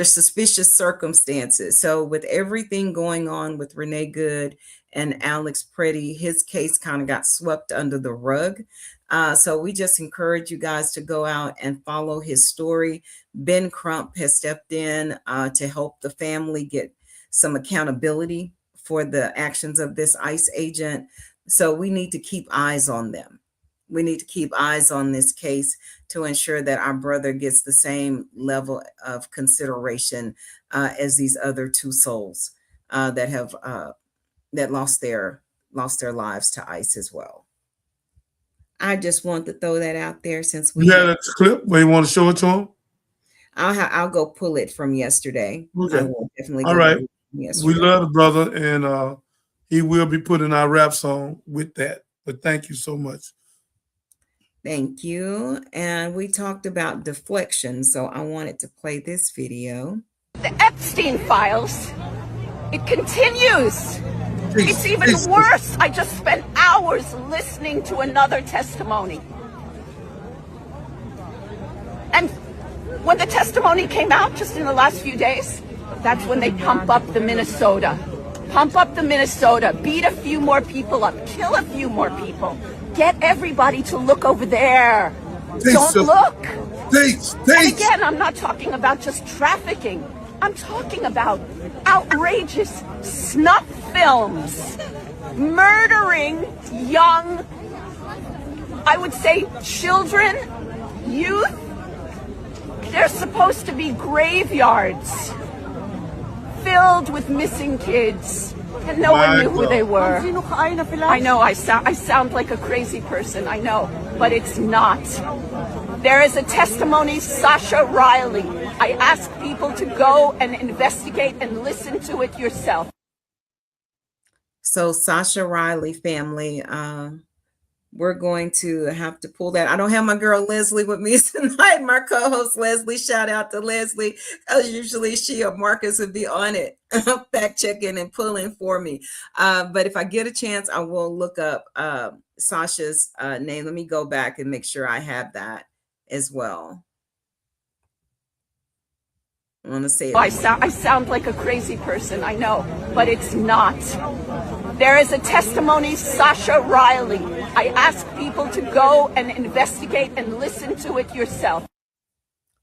suspicious circumstances. So with everything going on with Renee Good and Alex Pretty, his case kind of got swept under the rug. So we just encourage you guys to go out and follow his story. Ben Crump has stepped in to help the family get some accountability for the actions of this ICE agent. So we need to keep eyes on them. We need to keep eyes on this case to ensure that our brother gets the same level of consideration as these other two souls that have lost their lives to ICE as well. I just want to throw that out there since we had a clip where you want to show it to him. I'll go pull it from yesterday. Okay. I will definitely. All right. We love the brother, and he will be putting our rap song with that. But thank you so much. Thank you. And we talked about deflection, so I wanted to play this video. The Epstein files, it continues. It's even worse. I just spent hours listening to another testimony. And when the testimony came out just in the last few days, that's when they pump up the Minnesota. Pump up the Minnesota, beat a few more people up, kill a few more people. Get everybody to look over there. Don't look. And again, I'm not talking about just trafficking. I'm talking about outrageous snuff films, murdering young, I would say, children, youth. They're supposed to be graveyards filled with missing kids, and no one knew who they were. I know I sound like a crazy person, I know, but it's not. There is a testimony, Sasha Riley. I ask people to go and investigate and listen to it yourself. So Sasha Riley family, we're going to have to pull that. I don't have my girl Leslie with me tonight. My co-host Leslie, shout out to Leslie. Usually she or Marcus would be on it, fact checking and pulling for me. But if I get a chance, I will look up Sasha's name. Let me go back and make sure I have that as well. I want to say it. I sound like a crazy person, I know, but it's not. There is a testimony, Sasha Riley. I ask people to go and investigate and listen to it yourself.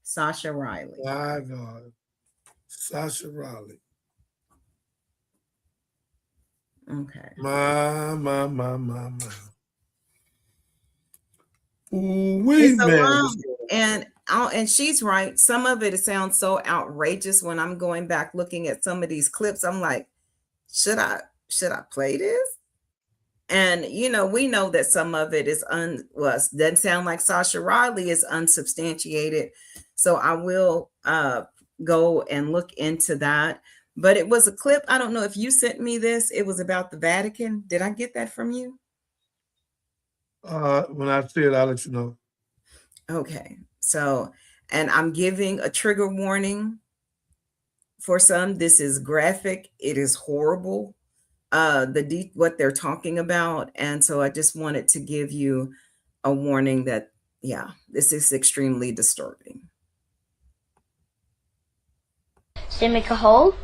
Sasha Riley. My God. Sasha Riley. Okay. My. Ooh, It's a man. lot. And she's right. Some of it sounds so outrageous when I'm going back looking at some of these clips. I'm like, should I play this? And we know that some of it is doesn't sound like Sasha Riley is unsubstantiated. So I will go and look into that. But it was a clip. I don't know if you sent me this. It was about the Vatican. Did I get that from you? When I see it, I'll let you know. Okay. So, and I'm giving a trigger warning for some. This is graphic. It is horrible. What they're talking about. And so I just wanted to give you a warning that, yeah, this is extremely disturbing. So they make a hole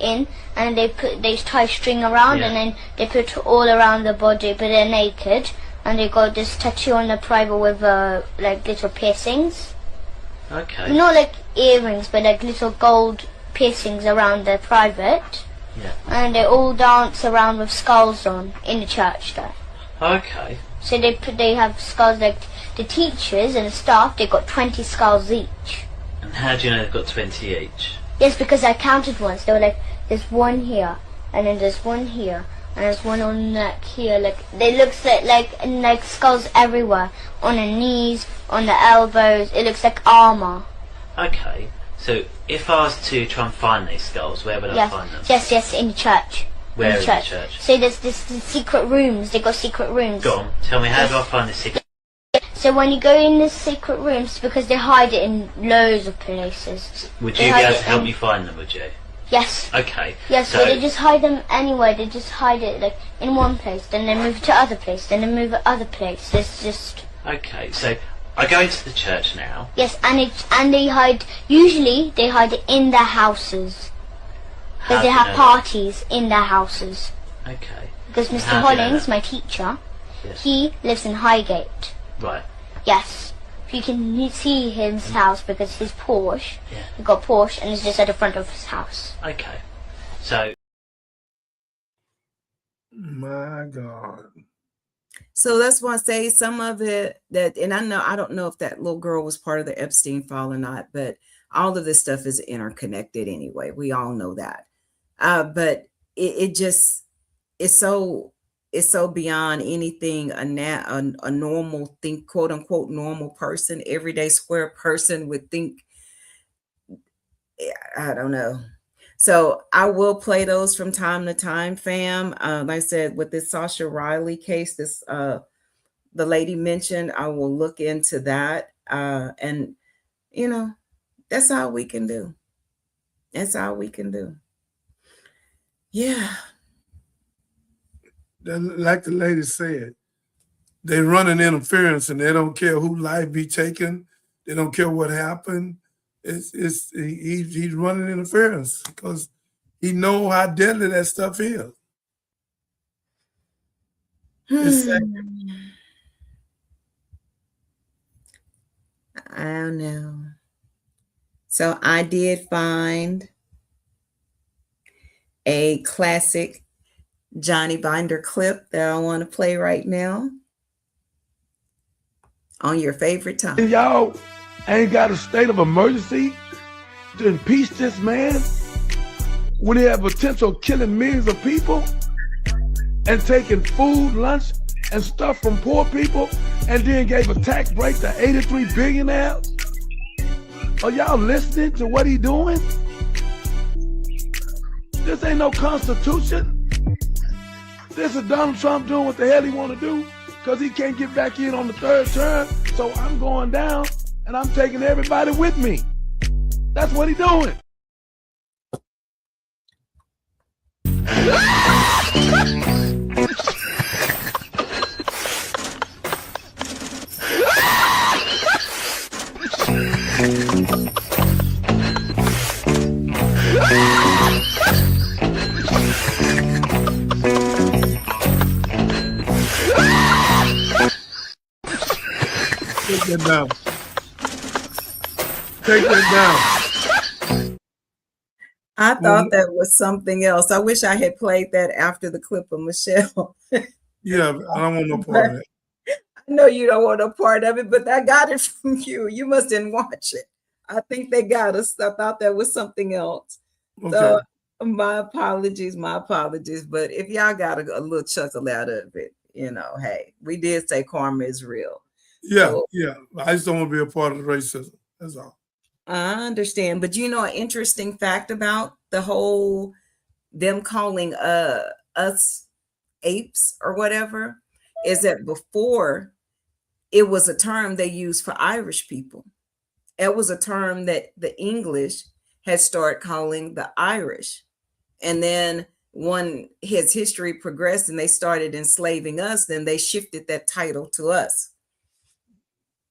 in and they tie string around and then they put it all around the body, but they're naked. And they got this tattoo on the private with like little piercings. Okay. Not like earrings, but like little gold piercings around the private. Yeah. And they all dance around with skulls on in the church there. Okay. So they have skulls, like the teachers and the staff, they got 20 skulls each. And how do you know they've got 20 each? Yes, because I counted once. They were like, there's one here, and then there's one here. And there's one on the neck here, like they looks like skulls everywhere, on the knees, on the elbows. It looks like armor. Okay, so if I was to try and find these skulls, where would I find them? Yes, in the church. Where in the church? So there's this secret rooms. They got secret rooms. Go on, tell me, how do I find the secret? So when you go in the secret rooms, because they hide it in loads of places. Would you be able to help me find them? Would you? Yes. Okay. Yes, so they just hide them anywhere. They just hide it like in one place, then they move to other place, then they move to other place. It's just. Okay, so I go into the church now. Yes, and they hide. Usually they hide it in their houses, because they have parties in their houses. Okay. Because Mr. Hollings, my teacher, he lives in Highgate. Right. Yes. You can see his house because his Porsche, he got Porsche and it's just at the front of his house. Okay. So. My God. So that's why I say some of it and I don't know if that little girl was part of the Epstein file or not, but all of this stuff is interconnected anyway. We all know that. But it just is so. It's so beyond anything a normal think, quote unquote, normal person, everyday square person would think. I don't know. So I will play those from time to time, fam. Like I said, with this Sasha Riley case, this the lady mentioned, I will look into that. And that's all we can do. That's all we can do. Yeah. Like the lady said, they run an interference and they don't care who life be taken. They don't care what happened. He's running interference because he know how deadly that stuff is. I don't know. So I did find a classic Johnny Binder clip that I want to play right now on your favorite time. And y'all ain't got a state of emergency to impeach this man when he had potential killing millions of people and taking food, lunch, and stuff from poor people, and then gave a tax break to 83 billionaires? Are y'all listening to what he doing? This ain't no constitution. This is Donald Trump doing what the hell he want to do because he can't get back in on the third term. So I'm going down and I'm taking everybody with me. That's what he doing. Take that down. Take that down. I thought that was something else. I wish I had played that after the clip of Michelle. Yeah, I don't want no part of it. I know you don't want a part of it, but I got it from you. You must didn't watch it. I think they got us. I thought that was something else. Okay. So my apologies. But if y'all got a little chuckle out of it, you know, hey, we did say karma is real. Yeah, So, yeah. I just don't want to be a part of the racism. That's all. I understand. But you know, an interesting fact about the whole them calling us apes or whatever is that before it was a term they used for Irish people. It was a term that the English had started calling the Irish. And then when his history progressed and they started enslaving us, then they shifted that title to us.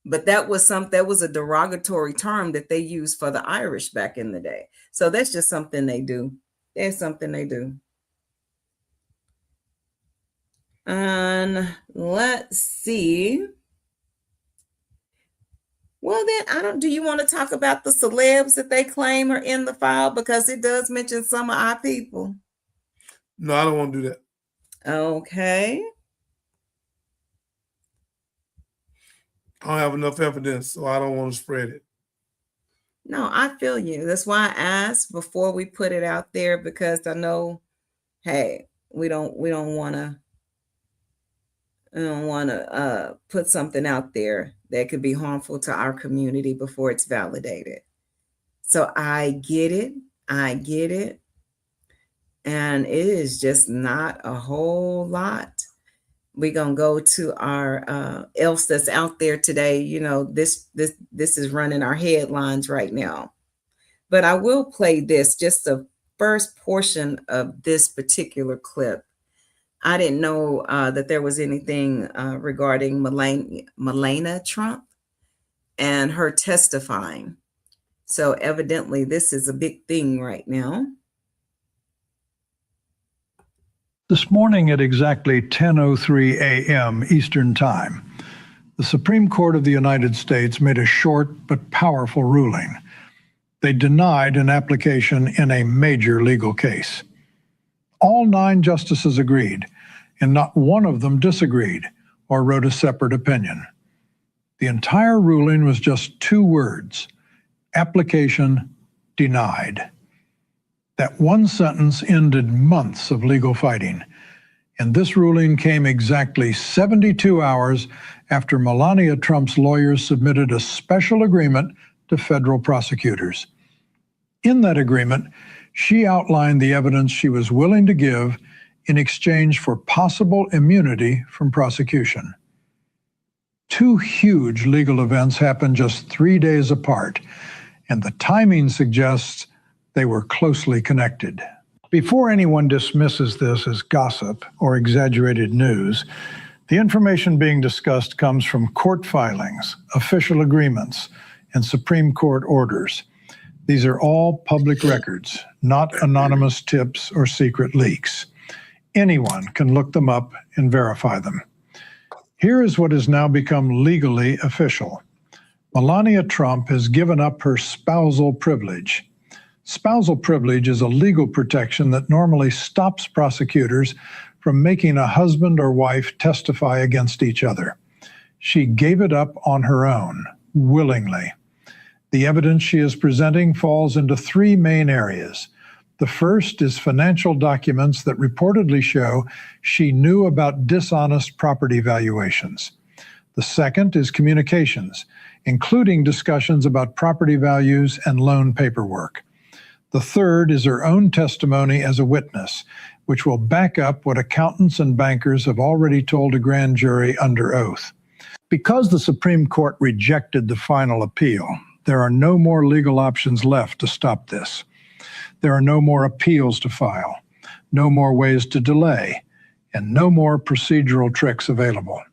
But that was a derogatory term that they used for the Irish back in the day. So that's just something they do. That's something they do. And let's see. Well, then do you want to talk about the celebs that they claim are in the file? Because it does mention some of our people. No, I don't want to do that. Okay. I don't have enough evidence, so I don't want to spread it. No, I feel you. That's why I asked before we put it out there, because I know, hey, we don't want to put something out there that could be harmful to our community before it's validated. So I get it. And it is just not a whole lot. We're going to go to our else that's out there today. You know, this is running our headlines right now. But I will play this, just the first portion of this particular clip. I didn't know that there was anything regarding Melania Trump and her testifying. So evidently this is a big thing right now. This morning at exactly 10:03 a.m. Eastern Time, the Supreme Court of the United States made a short but powerful ruling. They denied an application in a major legal case. All 9 justices agreed, and not one of them disagreed or wrote a separate opinion. The entire ruling was just 2 words: application denied. That one sentence ended months of legal fighting, and this ruling came exactly 72 hours after Melania Trump's lawyers submitted a special agreement to federal prosecutors. In that agreement, she outlined the evidence she was willing to give in exchange for possible immunity from prosecution. 2 huge legal events happened just 3 days apart, and the timing suggests they were closely connected. Before anyone dismisses this as gossip or exaggerated news, the information being discussed comes from court filings, official agreements, and Supreme Court orders. These are all public records, not anonymous tips or secret leaks. Anyone can look them up and verify them. Here is what has now become legally official. Melania Trump has given up her spousal privilege. Spousal privilege is a legal protection that normally stops prosecutors from making a husband or wife testify against each other. She gave it up on her own, willingly. The evidence she is presenting falls into three main areas. The first is financial documents that reportedly show she knew about dishonest property valuations. The second is communications, including discussions about property values and loan paperwork. The third is her own testimony as a witness, which will back up what accountants and bankers have already told a grand jury under oath. Because the Supreme Court rejected the final appeal, there are no more legal options left to stop this. There are no more appeals to file, no more ways to delay, and no more procedural tricks available.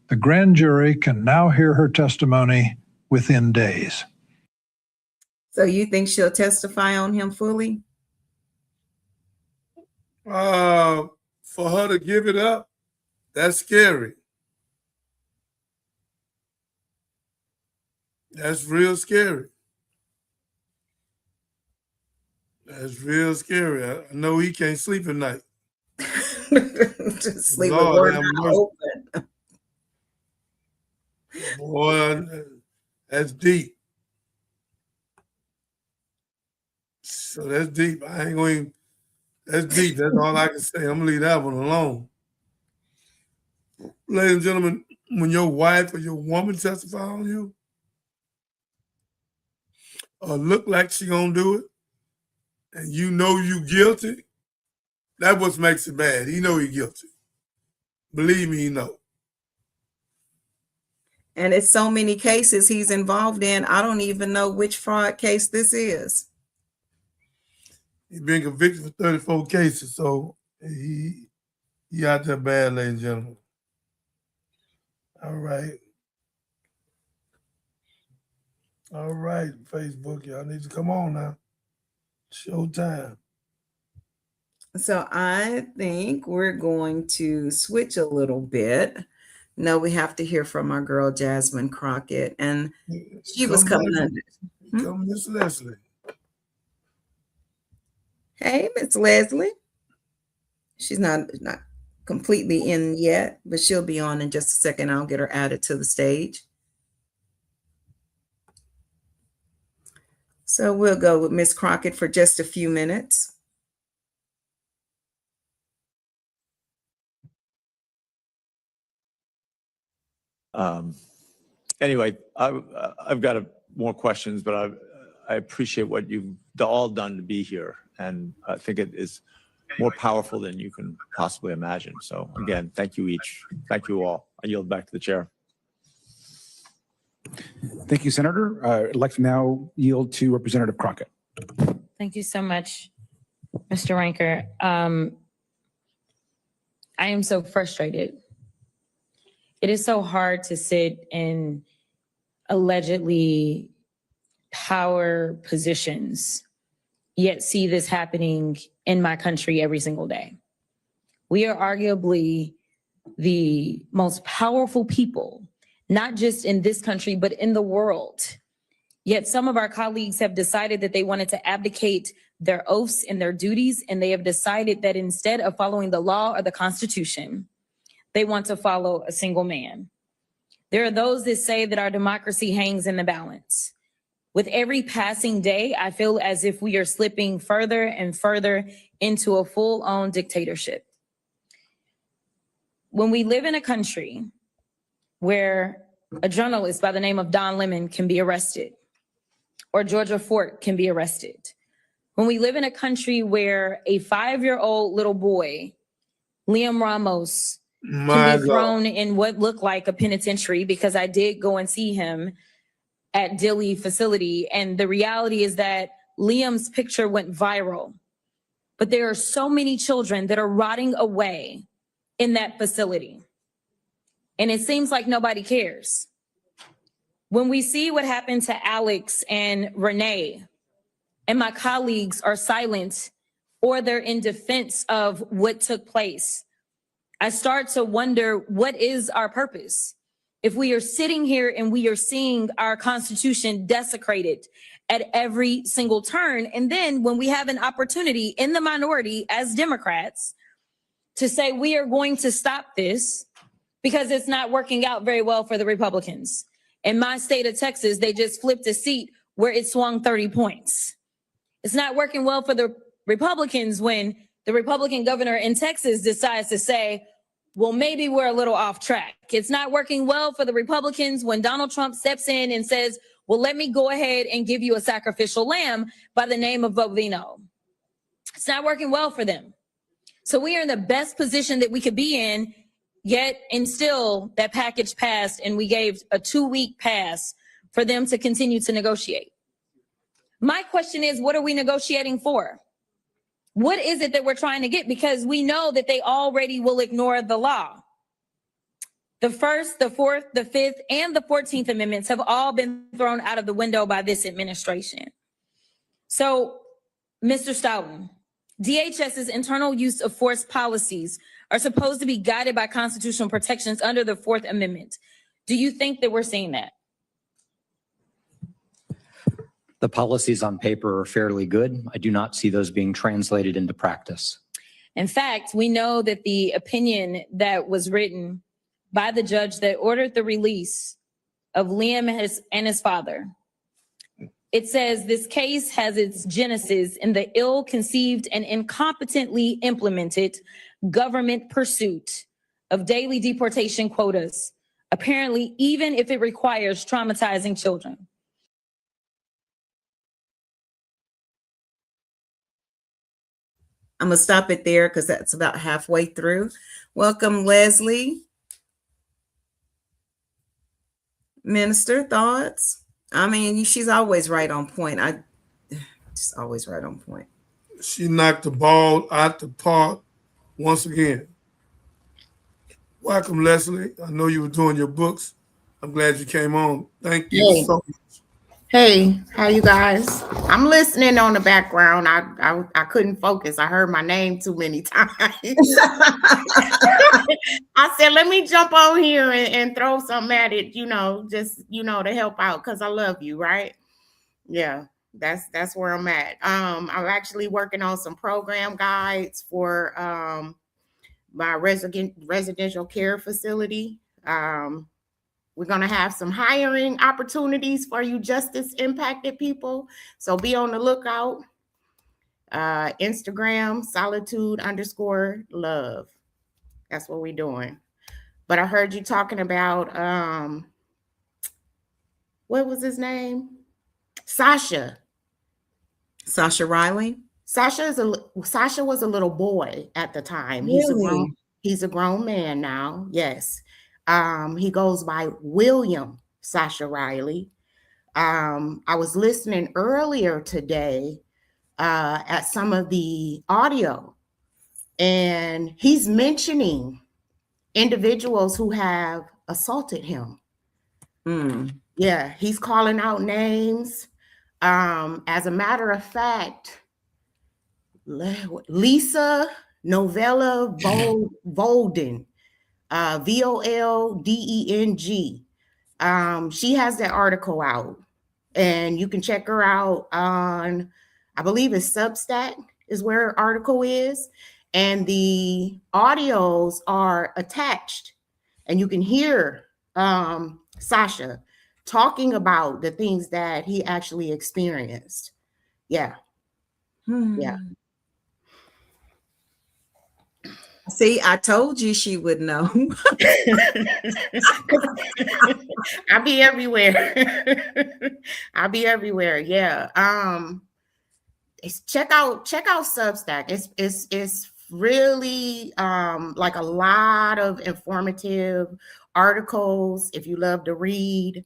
The grand jury can now hear her testimony within days. So you think she'll testify on him fully? For her to give it up, that's scary. That's real scary. That's real scary. I know he can't sleep at night. Just sleep with one eye open. Boy, that's deep. So that's deep. I ain't going. That's deep. That's all I can say. I'm gonna leave that one alone. Ladies and gentlemen, when your wife or your woman testify on you, or look like she gonna do it, and you know you guilty, that what makes it bad. He know he guilty. Believe me, he know. And it's so many cases he's involved in. I don't even know which fraud case this is. He's been convicted for 34 cases, so he out there bad, ladies and gentlemen. All right. All right, Facebook, y'all need to come on now. Showtime. So I think we're going to switch a little bit. No, we have to hear from our girl, Jasmine Crockett. And she was coming under. Come, Miss Leslie. Hey, Miss Leslie. She's not completely in yet, but she'll be on in just a second. I'll get her added to the stage. So we'll go with Miss Crockett for just a few minutes. Anyway, I've got more questions, but I appreciate what you've all done to be here, and I think it is more powerful than you can possibly imagine. So again, thank you each. Thank you all. I yield back to the chair. Thank you, Senator. I'd like to now yield to Representative Crockett. Thank you so much, Mr. Ranker. I am so frustrated. It is so hard to sit in allegedly power positions, yet see this happening in my country every single day. We are arguably the most powerful people, not just in this country, but in the world. Yet some of our colleagues have decided that they wanted to abdicate their oaths and their duties, and they have decided that instead of following the law or the Constitution, they want to follow a single man. There are those that say that our democracy hangs in the balance. With every passing day, I feel as if we are slipping further and further into a full-on dictatorship. When we live in a country where a journalist by the name of Don Lemon can be arrested, or Georgia Fort can be arrested, when we live in a country where a 5-year-old little boy, Liam Ramos, can be thrown in what looked like a penitentiary, because I did go and see him at Dilley facility. And the reality is that Liam's picture went viral, but there are so many children that are rotting away in that facility. And it seems like nobody cares. When we see what happened to Alex and Renee, and my colleagues are silent or they're in defense of what took place, I start to wonder, what is our purpose? If we are sitting here and we are seeing our Constitution desecrated at every single turn. And then when we have an opportunity in the minority as Democrats to say we are going to stop this because it's not working out very well for the Republicans. In my state of Texas, they just flipped a seat where it swung 30 points. It's not working well for the Republicans when the Republican governor in Texas decides to say, well, maybe we're a little off track. It's not working well for the Republicans when Donald Trump steps in and says, well, let me go ahead and give you a sacrificial lamb by the name of bovino. It's not working well for them. So we are in the best position that we could be in, yet and still that package passed and we gave a 2-week pass for them to continue to negotiate. My question is, what are we negotiating for? What is it that we're trying to get? Because we know that they already will ignore the law. The First, the Fourth, the Fifth, and the 14th Amendments have all been thrown out of the window by this administration. So, Mr. Stoughton, DHS's internal use of force policies are supposed to be guided by constitutional protections under the Fourth Amendment. Do you think that we're seeing that? The policies on paper are fairly good. I do not see those being translated into practice. In fact, we know that the opinion that was written by the judge that ordered the release of Liam and his father, it says this case has its genesis in the ill-conceived and incompetently implemented government pursuit of daily deportation quotas, apparently even if it requires traumatizing children. I'm going to stop it there because that's about halfway through. Welcome, Leslie. Minister, thoughts? I mean, she's always right on point. Just always right on point. She knocked the ball out the park once again. Welcome, Leslie. I know you were doing your books. I'm glad you came on. Thank you so much. Hey, how you guys? I'm listening on the background. I couldn't focus. I heard my name too many times. I said, let me jump on here and throw something at it, just, to help out because I love you, right? Yeah, that's where I'm at. I'm actually working on some program guides for my residential care facility. We're going to have some hiring opportunities for you justice impacted people. So be on the lookout. Instagram, solitude_love. That's what we're doing. But I heard you talking about, what was his name? Sasha Riley. Sasha was a little boy at the time. Really? He's a grown man now. Yes. He goes by William Sasha Riley. I was listening earlier today at some of the audio, and he's mentioning individuals who have assaulted him. Yeah, he's calling out names. As a matter of fact, Lisa Novella Volden, Voldeng. She has that article out, and you can check her out on, I believe it's Substack is where her article is, and the audios are attached, and you can hear Sasha talking about the things that he actually experienced. Yeah. Yeah. See, I told you she would know. I'll be everywhere. I'll be everywhere. Yeah. Check out Substack. It's really like a lot of informative articles if you love to read.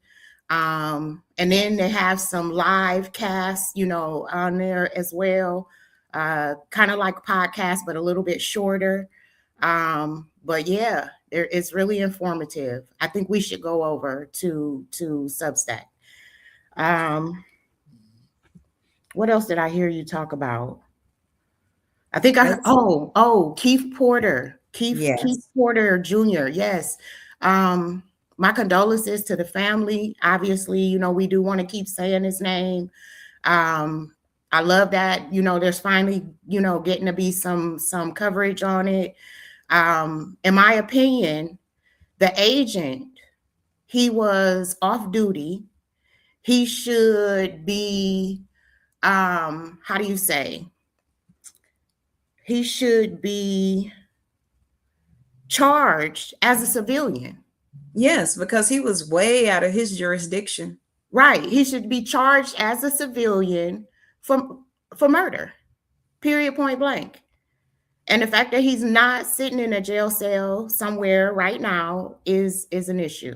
And then they have some live casts, on there as well. Kind of like podcasts, but a little bit shorter. But yeah, it's really informative. I think we should go over to Substack. What else did I hear you talk about? I think Keith Porter. Keith Porter Jr. Yes. My condolences to the family. Obviously, we do want to keep saying his name. I love that, there's finally, getting to be some coverage on it. In my opinion, the agent, he was off duty. He should be, how do you say? He should be charged as a civilian. Yes, because he was way out of his jurisdiction. Right. He should be charged as a civilian for murder, period, point blank. And the fact that he's not sitting in a jail cell somewhere right now is an issue.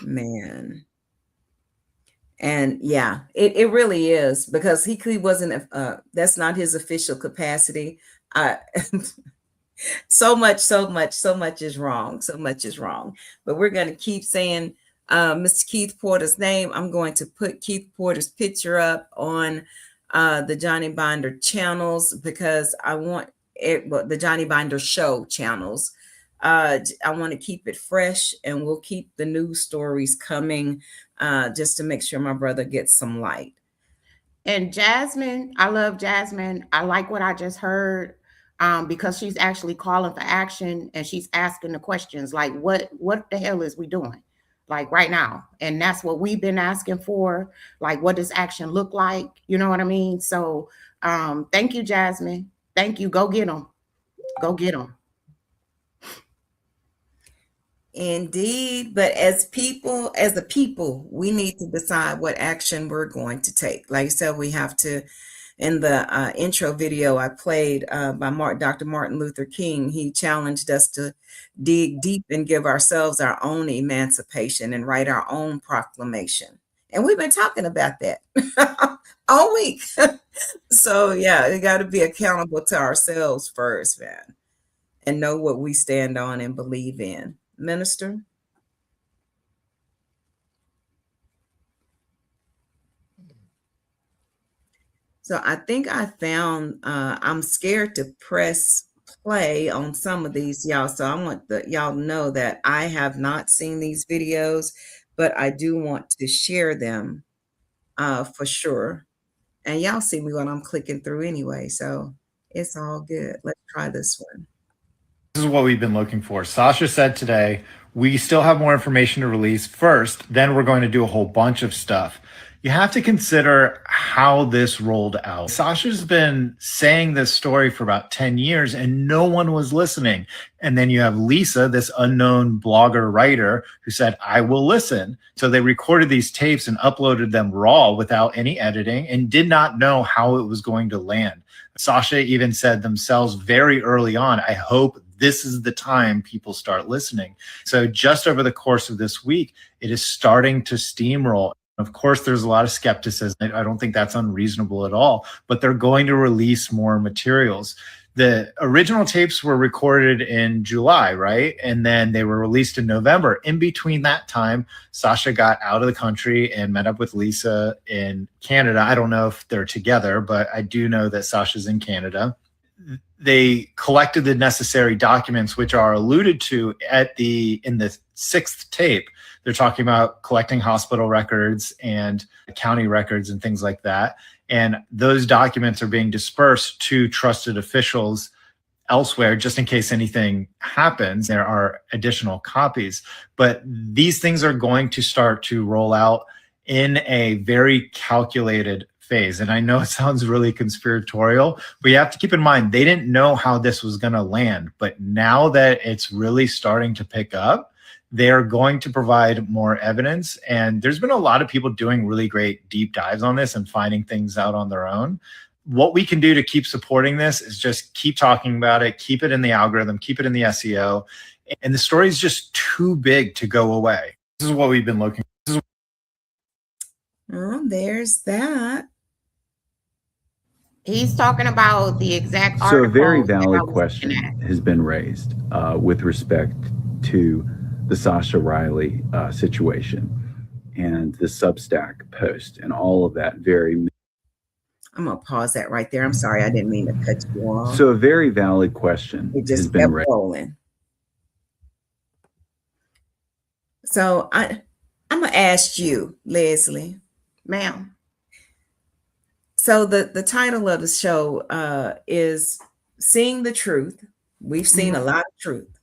Man. And yeah, it really is, because he wasn't, that's not his official capacity. So much is wrong. So much is wrong. But we're going to keep saying Mr. Keith Porter's name. I'm going to put Keith Porter's picture up on the Johnny Binder channels, because I want it, the Johnny Binder show channels. I want to keep it fresh, and we'll keep the news stories coming just to make sure my brother gets some light. And Jasmine, I love Jasmine. I like what I just heard. Because she's actually calling for action, and she's asking the questions like, what the hell is we doing like right now? And that's what we've been asking for. Like, what does action look like? You know what I mean? So thank you, Jasmine. Thank you. Go get them. Go get them. Indeed. But as a people, we need to decide what action we're going to take. Like I said, we have to. In the intro video I played by Dr. Martin Luther King, he challenged us to dig deep and give ourselves our own emancipation and write our own proclamation. And we've been talking about that all week. So yeah, we got to be accountable to ourselves first, man, and know what we stand on and believe in. Minister? So I think I found, I'm scared to press play on some of these, y'all. So I want y'all to know that I have not seen these videos, but I do want to share them for sure. And y'all see me when I'm clicking through anyway. So it's all good. Let's try this one. This is what we've been looking for. Sasha said today, we still have more information to release first, then we're going to do a whole bunch of stuff. You have to consider how this rolled out. Sasha's been saying this story for about 10 years and no one was listening. And then you have Lisa, this unknown blogger writer, who said, I will listen. So they recorded these tapes and uploaded them raw without any editing and did not know how it was going to land. Sasha even said themselves very early on, I hope this is the time people start listening. So just over the course of this week, it is starting to steamroll. Of course, there's a lot of skepticism. I don't think that's unreasonable at all, but they're going to release more materials. The original tapes were recorded in July, right? And then they were released in November. In between that time, Sasha got out of the country and met up with Lisa in Canada. I don't know if they're together, but I do know that Sasha's in Canada. They collected the necessary documents, which are alluded to in the 6th tape. They're talking about collecting hospital records and county records and things like that. And those documents are being dispersed to trusted officials elsewhere, just in case anything happens. There are additional copies, but these things are going to start to roll out in a very calculated phase. And I know it sounds really conspiratorial, but you have to keep in mind, they didn't know how this was going to land. But now that it's really starting to pick up, they're going to provide more evidence. And there's been a lot of people doing really great deep dives on this and finding things out on their own. What we can do to keep supporting this is just keep talking about it, keep it in the algorithm, keep it in the SEO. And the story is just too big to go away. This is what we've been looking for. Oh, there's that. He's talking about the exact article. So a very valid question has been raised with respect to the Sasha Riley situation and the Substack post and all of that very. I'm going to pause that right there. I'm sorry. I didn't mean to cut you off. So a very valid question has been raised. Rolling. So I'm gonna ask you, Leslie. Ma'am. So the title of the show is Seeing the Truth. We've seen a lot of truth.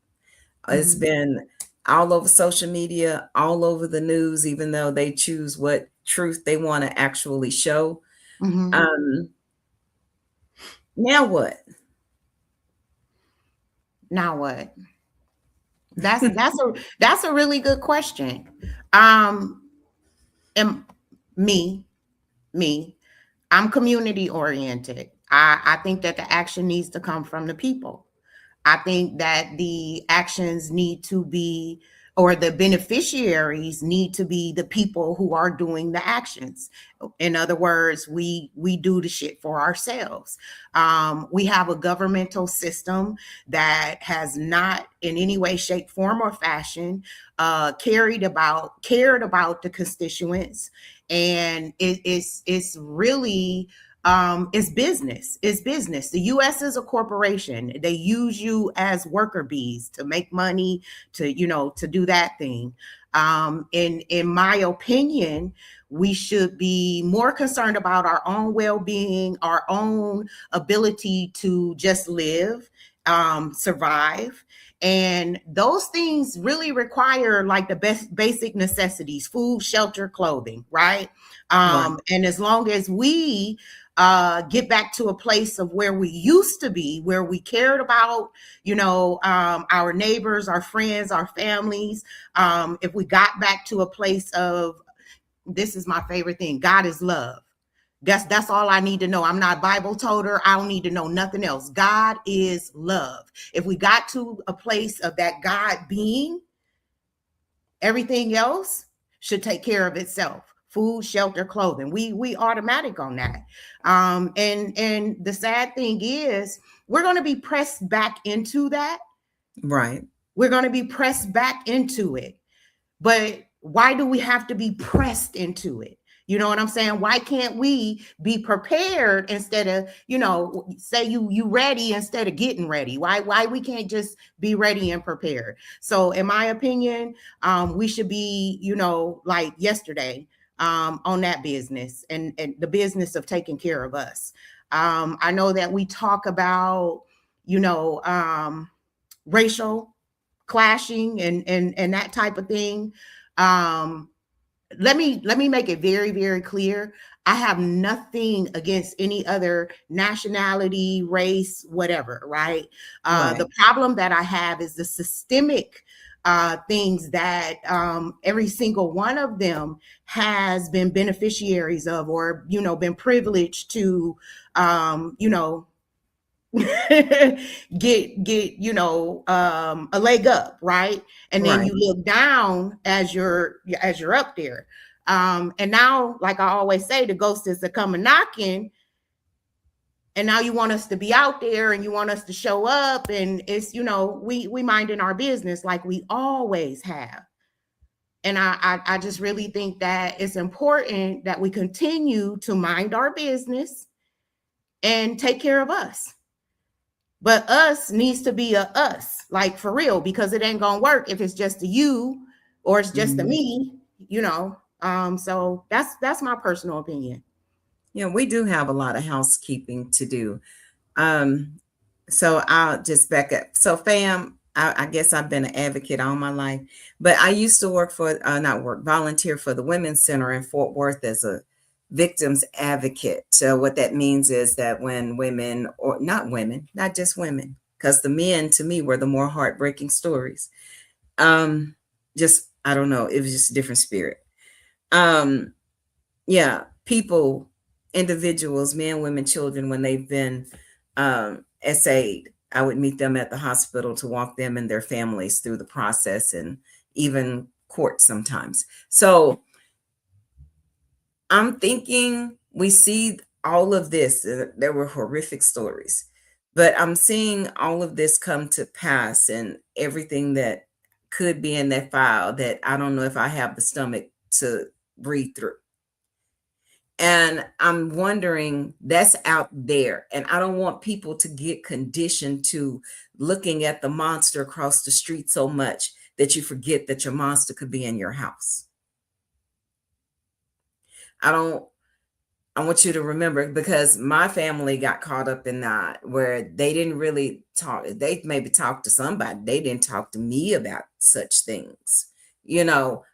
It's been all over social media, all over the news, even though they choose what truth they want to actually show. Now what? Now what? That's a really good question. And me, I'm community oriented. I think that the action needs to come from the people. I think that the actions need to be, or the beneficiaries need to be the people who are doing the actions. In other words, we do the shit for ourselves. We have a governmental system that has not in any way, shape, form, or fashion cared about the constituents, and it's really it's business. It's business. The U.S. is a corporation. They use you as worker bees to make money, to do that thing. In my opinion, we should be more concerned about our own well-being, our own ability to just live, survive. And those things really require like the best basic necessities: food, shelter, clothing, right? And as long as we get back to a place of where we used to be, where we cared about, our neighbors, our friends, our families. If we got back to a place of, this is my favorite thing, God is love. That's all I need to know. I'm not a Bible toter. I don't need to know nothing else. God is love. If we got to a place of that God being, everything else should take care of itself. Food, shelter, clothing. We automatic on that. And the sad thing is, we're going to be pressed back into that. Right. We're going to be pressed back into it. But why do we have to be pressed into it? You know what I'm saying? Why can't we be prepared instead of, say you ready instead of getting ready? Why we can't just be ready and prepared? So in my opinion, we should be, like yesterday, on that business and the business of taking care of us. I know that we talk about, racial clashing and that type of thing. Let me make it very, very clear. I have nothing against any other nationality, race, whatever, right? The problem that I have is the systemic things that every single one of them has been beneficiaries of, or, been privileged to, get a leg up, right? And then you look down as you're up there. And now, like I always say, the ghost is coming knocking, and now you want us to be out there and you want us to show up, and it's, we minding our business like we always have. And I just really think that it's important that we continue to mind our business and take care of us. But us needs to be a us, like for real, because it ain't gonna work if it's just a you or it's just a me, So that's my personal opinion. Yeah, we do have a lot of housekeeping to do. So I'll just back up. So fam, I guess I've been an advocate all my life, but I used to volunteer for the Women's Center in Fort Worth as a victims advocate. So what that means is that when women, or not just women, because the men to me were the more heartbreaking stories. I don't know, it was just a different spirit. People, individuals, men, women, children, when they've been essayed, I would meet them at the hospital to walk them and their families through the process, and even court sometimes. So I'm thinking we see all of this. There were horrific stories, but I'm seeing all of this come to pass, and everything that could be in that file that I don't know if I have the stomach to breathe through. And I'm wondering, that's out there. And I don't want people to get conditioned to looking at the monster across the street so much that you forget that your monster could be in your house. I want you to remember, because my family got caught up in that, where they didn't really talk. They maybe talked to somebody. They didn't talk to me about such things,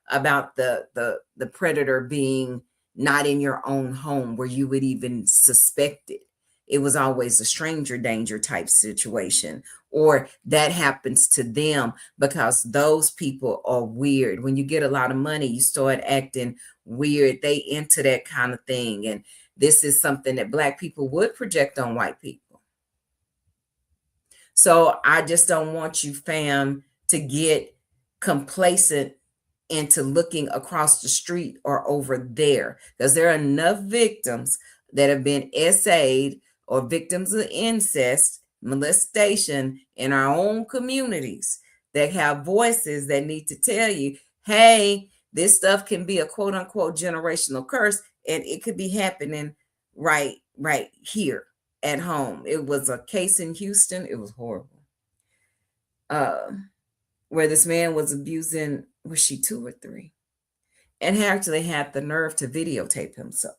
about the predator being not in your own home where you would even suspect it. It was always a stranger danger type situation, or that happens to them because those people are weird. When you get a lot of money, you start acting weird. They into that kind of thing. And this is something that Black people would project on white people. So I just don't want you, fam, to get complacent into looking across the street or over there, because there are enough victims that have been SA'd or victims of incest, molestation in our own communities that have voices that need to tell you, hey, this stuff can be a quote unquote generational curse, and it could be happening right here at home. It was a case in Houston. It was horrible. Where this man was abusing, was she 2 or 3? And he actually had the nerve to videotape himself.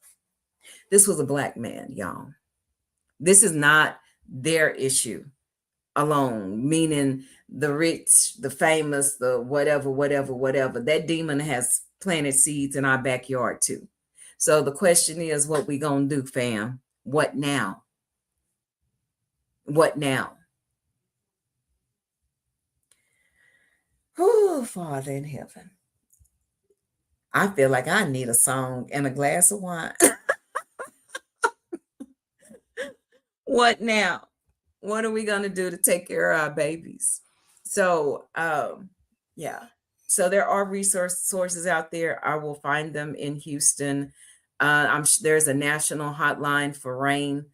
This was a Black man, y'all. This is not their issue alone, meaning the rich, the famous, the whatever. That demon has planted seeds in our backyard too. So the question is, what we gonna do, fam? What now? What now? Oh, Father in heaven. I feel like I need a song and a glass of wine. What now? What are we going to do to take care of our babies? So, yeah. So there are sources out there. I will find them in Houston. There's a national hotline for RAIN.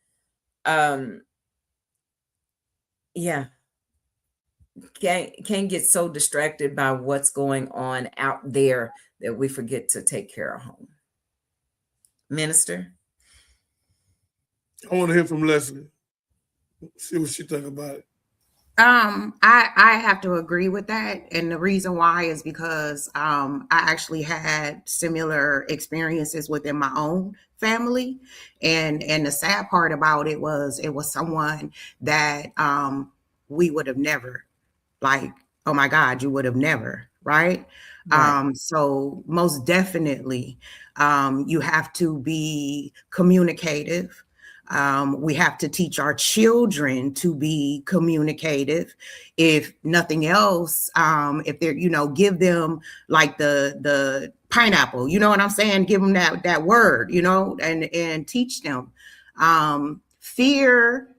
Yeah. Can't get so distracted by what's going on out there that we forget to take care of home. Minister? I want to hear from Leslie. See what she think about it. I have to agree with that. And the reason why is because I actually had similar experiences within my own family. And the sad part about it was someone that we would have never, like, oh my God, you would have never, right? So most definitely you have to be communicative. We have to teach our children to be communicative. If nothing else, if they're, give them like the pineapple, you know what I'm saying? Give them that word, and teach them. Fear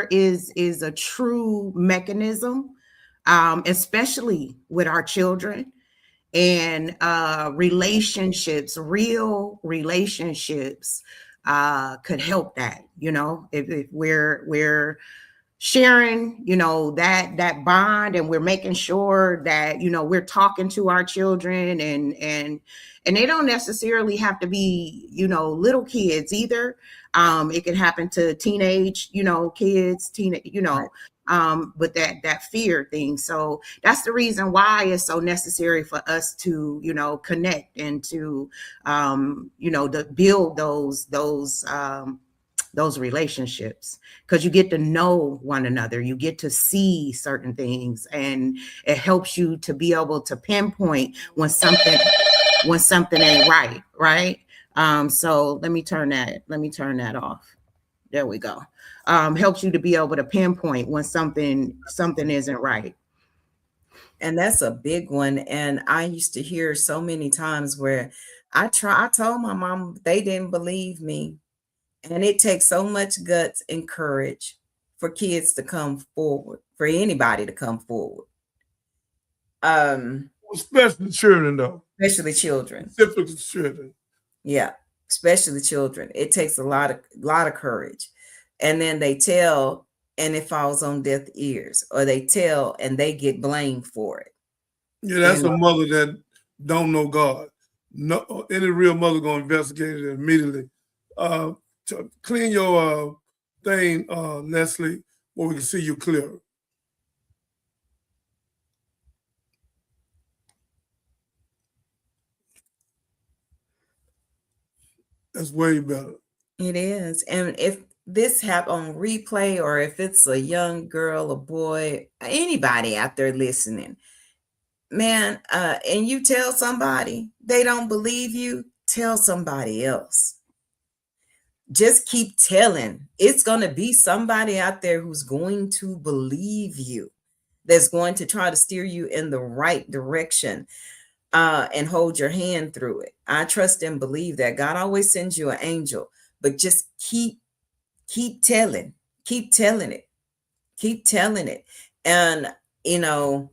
is a true mechanism, especially with our children. And relationships, real relationships, could help that, if we're sharing, that bond, and we're making sure that, we're talking to our children, and they don't necessarily have to be, little kids either. It can happen to teenage, kids, with that fear thing. So that's the reason why it's so necessary for us to, connect and to, to build those relationships, because you get to know one another, you get to see certain things, and it helps you to be able to pinpoint when something ain't right. So let me turn that off. There we go. Helps you to be able to pinpoint when something isn't right. And that's a big one. And I used to hear so many times where I told my mom, they didn't believe me. And it takes so much guts and courage for kids to come forward, for anybody to come forward. Especially children, though. Especially children. Specifically children. Yeah, especially children. It takes a lot of courage. And then they tell, and it falls on deaf ears, or they tell and they get blamed for it. Yeah, that's a mother that don't know God. No, any real mother gonna investigate it immediately. To clean your thing, Leslie, where we can see you clearer. That's way better. It is. And if this happened on replay, or if it's a young girl, a boy, anybody out there listening, man, and you tell somebody they don't believe you, tell somebody else. Just keep telling. It's going to be somebody out there who's going to believe you, that's going to try to steer you in the right direction, and hold your hand through it. I trust and believe that God always sends you an angel, but just keep telling, keep telling it, keep telling it. And, you know,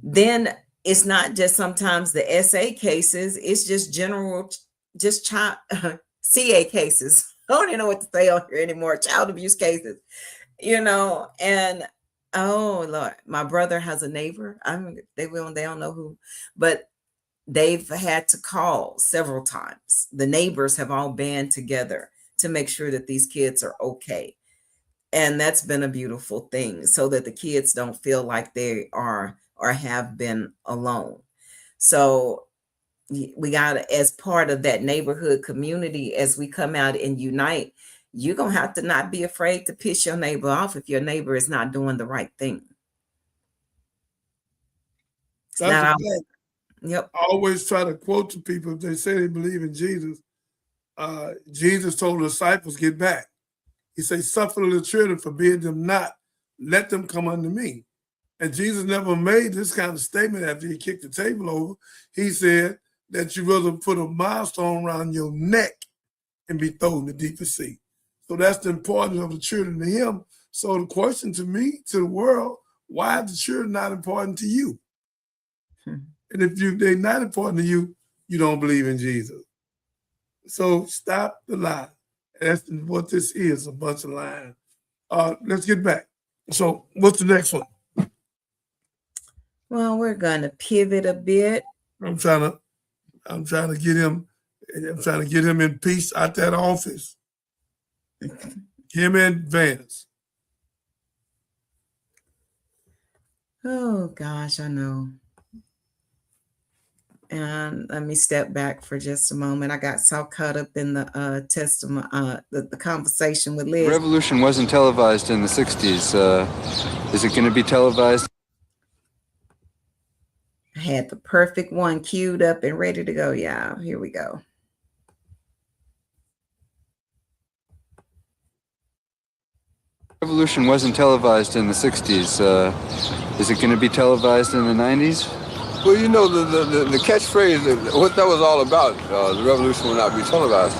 then it's not just sometimes the SA cases, it's just general, just child, CA cases. I don't even know what to say on here anymore. Child abuse cases, you know, and oh Lord, my brother has a neighbor. They don't know who, but they've had to call several times. The neighbors have all band together to make sure that these kids are okay. And that's been a beautiful thing, so that the kids don't feel like they are or have been alone. So we got to, as part of that neighborhood community, as we come out and unite, you're going to have to not be afraid to piss your neighbor off if your neighbor is not doing the right thing. Yep. I always try to quote to people, if they say they believe in Jesus, Jesus told the disciples, get back. He said, suffer the children, forbid them not, let them come unto me. And Jesus never made this kind of statement after he kicked the table over. He said that you rather put a milestone around your neck and be thrown in the deepest sea. So that's the importance of the children to him. So the question to me, to the world, why are the children not important to you? And if they're not important to you, you don't believe in Jesus. So stop the lie. That's what this is, a bunch of lying. Let's get back. So what's the next one? Well, we're going to pivot a bit. I'm trying to get him in peace out that office. Him and Vance. Oh gosh, I know. And let me step back for just a moment. I got so caught up in the testimony, the conversation with Liz. The revolution wasn't televised in the 60s. Is it going to be televised? I had the perfect one queued up and ready to go. Yeah, here we go. Revolution wasn't televised in the 60s. Is it going to be televised in the 90s? Well, you know, the catchphrase, what that was all about, the revolution will not be televised,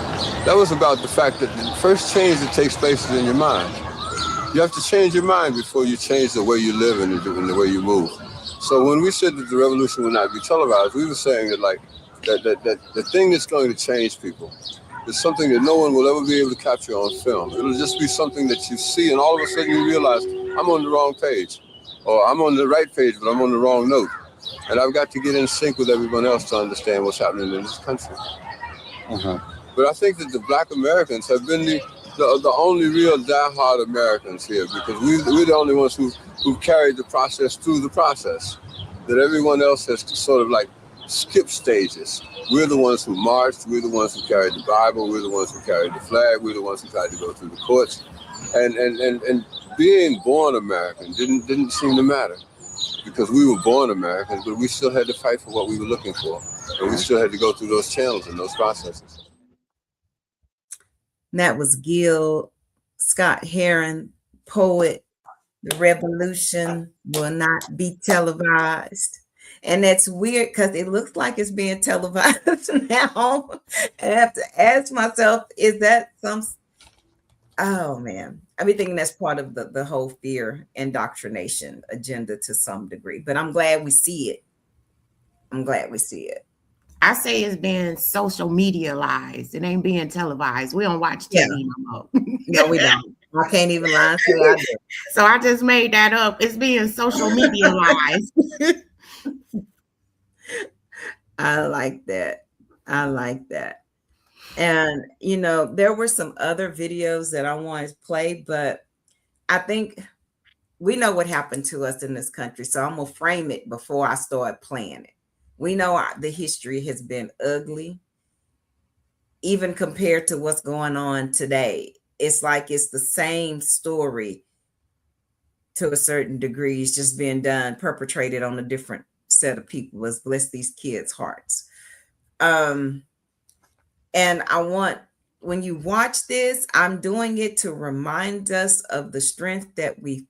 that was about the fact that the first change that takes place is in your mind. You have to change your mind before you change the way you live and the way you move. So when we said that the revolution will not be televised, we were saying that, like, that the thing that's going to change people is something that no one will ever be able to capture on film. It'll just be something that you see, and all of a sudden you realize, I'm on the wrong page, or I'm on the right page, but I'm on the wrong note. And I've got to get in sync with everyone else to understand what's happening in this country. But I think that the Black Americans have been the only real diehard Americans here, because we're the only ones who carried the process through the process. That everyone else has to sort of like skip stages. We're the ones who marched, we're the ones who carried the Bible, we're the ones who carried the flag, we're the ones who tried to go through the courts. And being born American didn't seem to matter, because we were born Americans, but we still had to fight for what we were looking for. And we still had to go through those channels and those processes. That was Gil Scott Heron, poet. The revolution will not be televised. And that's weird because it looks like it's being televised now. I have to ask myself, is that oh man. I've been thinking that's part of the whole fear indoctrination agenda to some degree, but I'm glad we see it. I'm glad we see it. I say it's being social medialized. It ain't being televised. We don't watch TV no more. No, we don't. I can't even lie. So I just made that up. It's being social medialized. I like that. I like that. And, you know, there were some other videos that I wanted to play, but I think we know what happened to us in this country. So I'm going to frame it before I start playing it. We know the history has been ugly. even compared to what's going on today, it's like it's the same story to a certain degree. It's just being done, perpetrated on a different set of people. Let's bless these kids' hearts. And I want, when you watch this, I'm doing it to remind us of the strength that we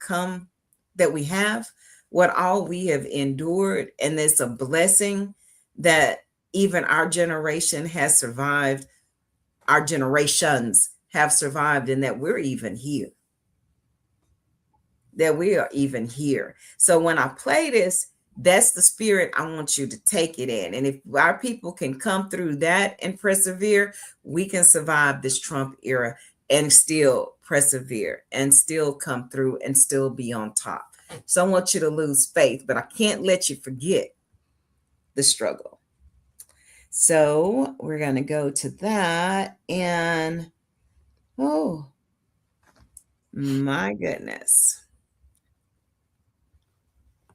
have, what all we have endured. And it's a blessing that even our generation has survived, our generations have survived, and that we're even here. That we are even here. So when I play this, that's the spirit I want you to take it in. And if our people can come through that and persevere, we can survive this Trump era and still persevere and still come through and still be on top. So I want you to lose faith, but I can't let you forget the struggle. So we're going to go to that. And oh my goodness.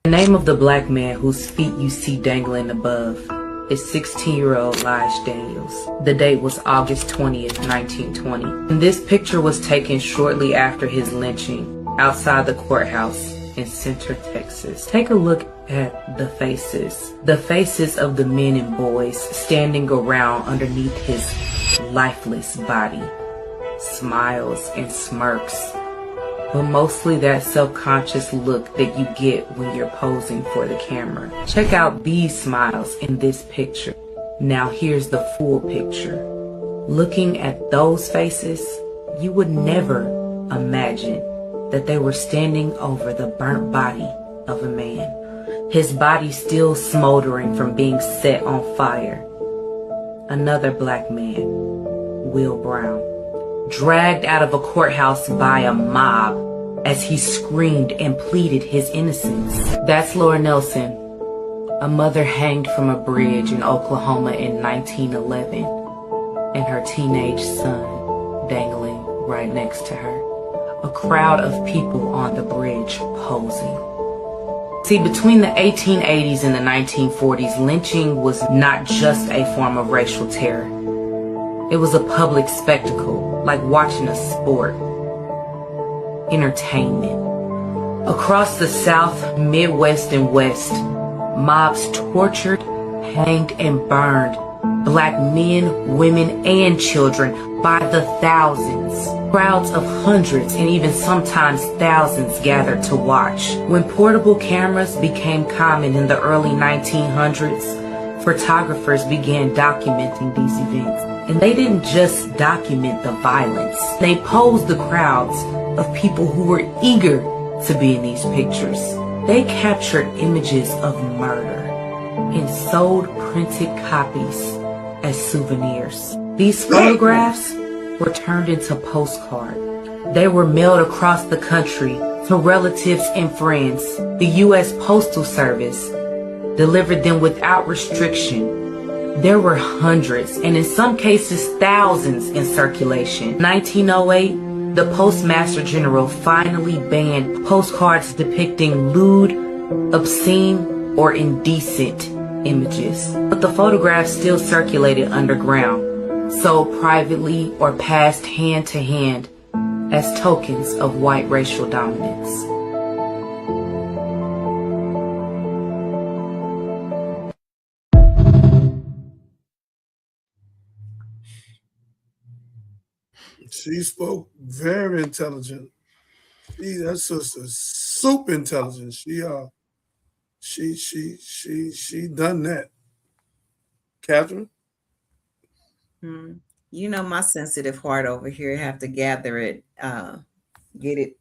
The name of the black man whose feet you see dangling above is 16-year-old Lige Daniels. The date was August 20th, 1920. And this picture was taken shortly after his lynching outside the courthouse in Center, Texas. Take a look at the faces of the men and boys standing around underneath his lifeless body. Smiles and smirks, but mostly that self-conscious look that you get when you're posing for the camera. Check out these smiles in this picture. Now here's the full picture. Looking at those faces, you would never imagine that they were standing over the burnt body of a man. His body still smoldering from being set on fire. Another black man, Will Brown, dragged out of a courthouse by a mob as he screamed and pleaded his innocence. That's Laura Nelson, a mother hanged from a bridge in Oklahoma in 1911, and her teenage son dangling right next to her. A crowd of people on the bridge posing. See, between the 1880s and the 1940s, lynching was not just a form of racial terror. It was a public spectacle, like watching a sport. Entertainment. Across the South, Midwest, and West, mobs tortured, hanged, and burned black men, women, and children by the thousands. Crowds of hundreds and even sometimes thousands gathered to watch. When portable cameras became common in the early 1900s, photographers began documenting these events. And they didn't just document the violence. They posed the crowds of people who were eager to be in these pictures. They captured images of murder and sold printed copies as souvenirs. These photographs were turned into postcards. They were mailed across the country to relatives and friends. The U.S. Postal Service delivered them without restriction. There were hundreds, and in some cases thousands, in circulation. 1908, the Postmaster General finally banned postcards depicting lewd, obscene, or indecent images. But the photographs still circulated underground, sold privately or passed hand to hand as tokens of white racial dominance. She spoke very intelligent. That sister's super intelligent. She done that. Catherine? You know, my sensitive heart over here, have to gather it, get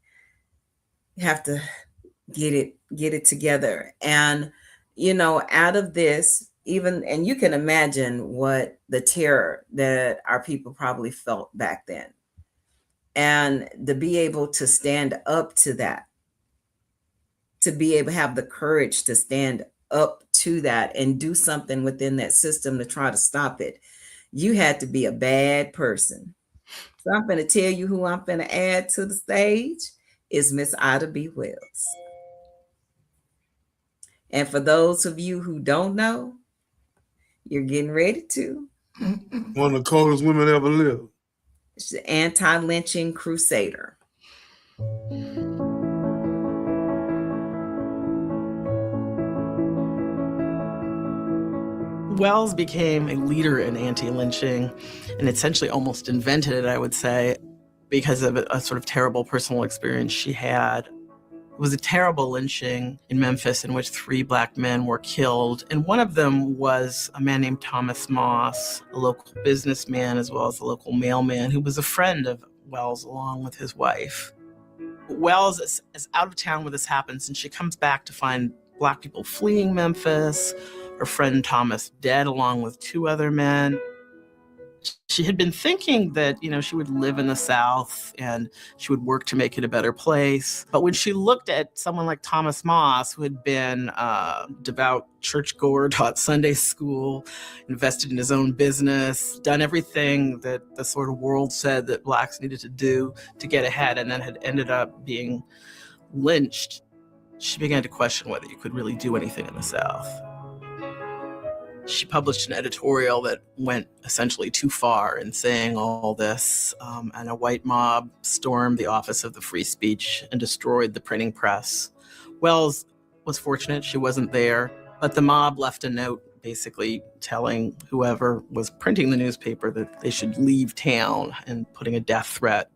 it together. And, you know, out of this, even, and you can imagine what the terror that our people probably felt back then. And to be able to stand up to that, to be able to have the courage to stand up to that and do something within that system to try to stop it, you had to be a bad person. So I'm going to tell you who I'm going to add to the stage is Miss Ida B. Wells. And for those of you who don't know, you're getting ready to. One of the coldest women ever lived. She's an anti-lynching crusader. Wells became a leader in anti-lynching and essentially almost invented it, I would say, because of a sort of terrible personal experience she had. It was a terrible lynching in Memphis in which 3 Black men were killed. And one of them was a man named Thomas Moss, a local businessman, as well as a local mailman who was a friend of Wells along with his wife. Wells is out of town when this happens, and she comes back to find Black people fleeing Memphis, her friend Thomas dead along with 2 other men. She had been thinking that, she would live in the South and she would work to make it a better place. But when she looked at someone like Thomas Moss, who had been a devout churchgoer, taught Sunday school, invested in his own business, done everything that the sort of world said that Blacks needed to do to get ahead, and then had ended up being lynched, she began to question whether you could really do anything in the South. She published an editorial that went essentially too far in saying all this, and a white mob stormed the office of the Free Speech and destroyed the printing press. Wells was fortunate she wasn't there, but the mob left a note basically telling whoever was printing the newspaper that they should leave town and putting a death threat.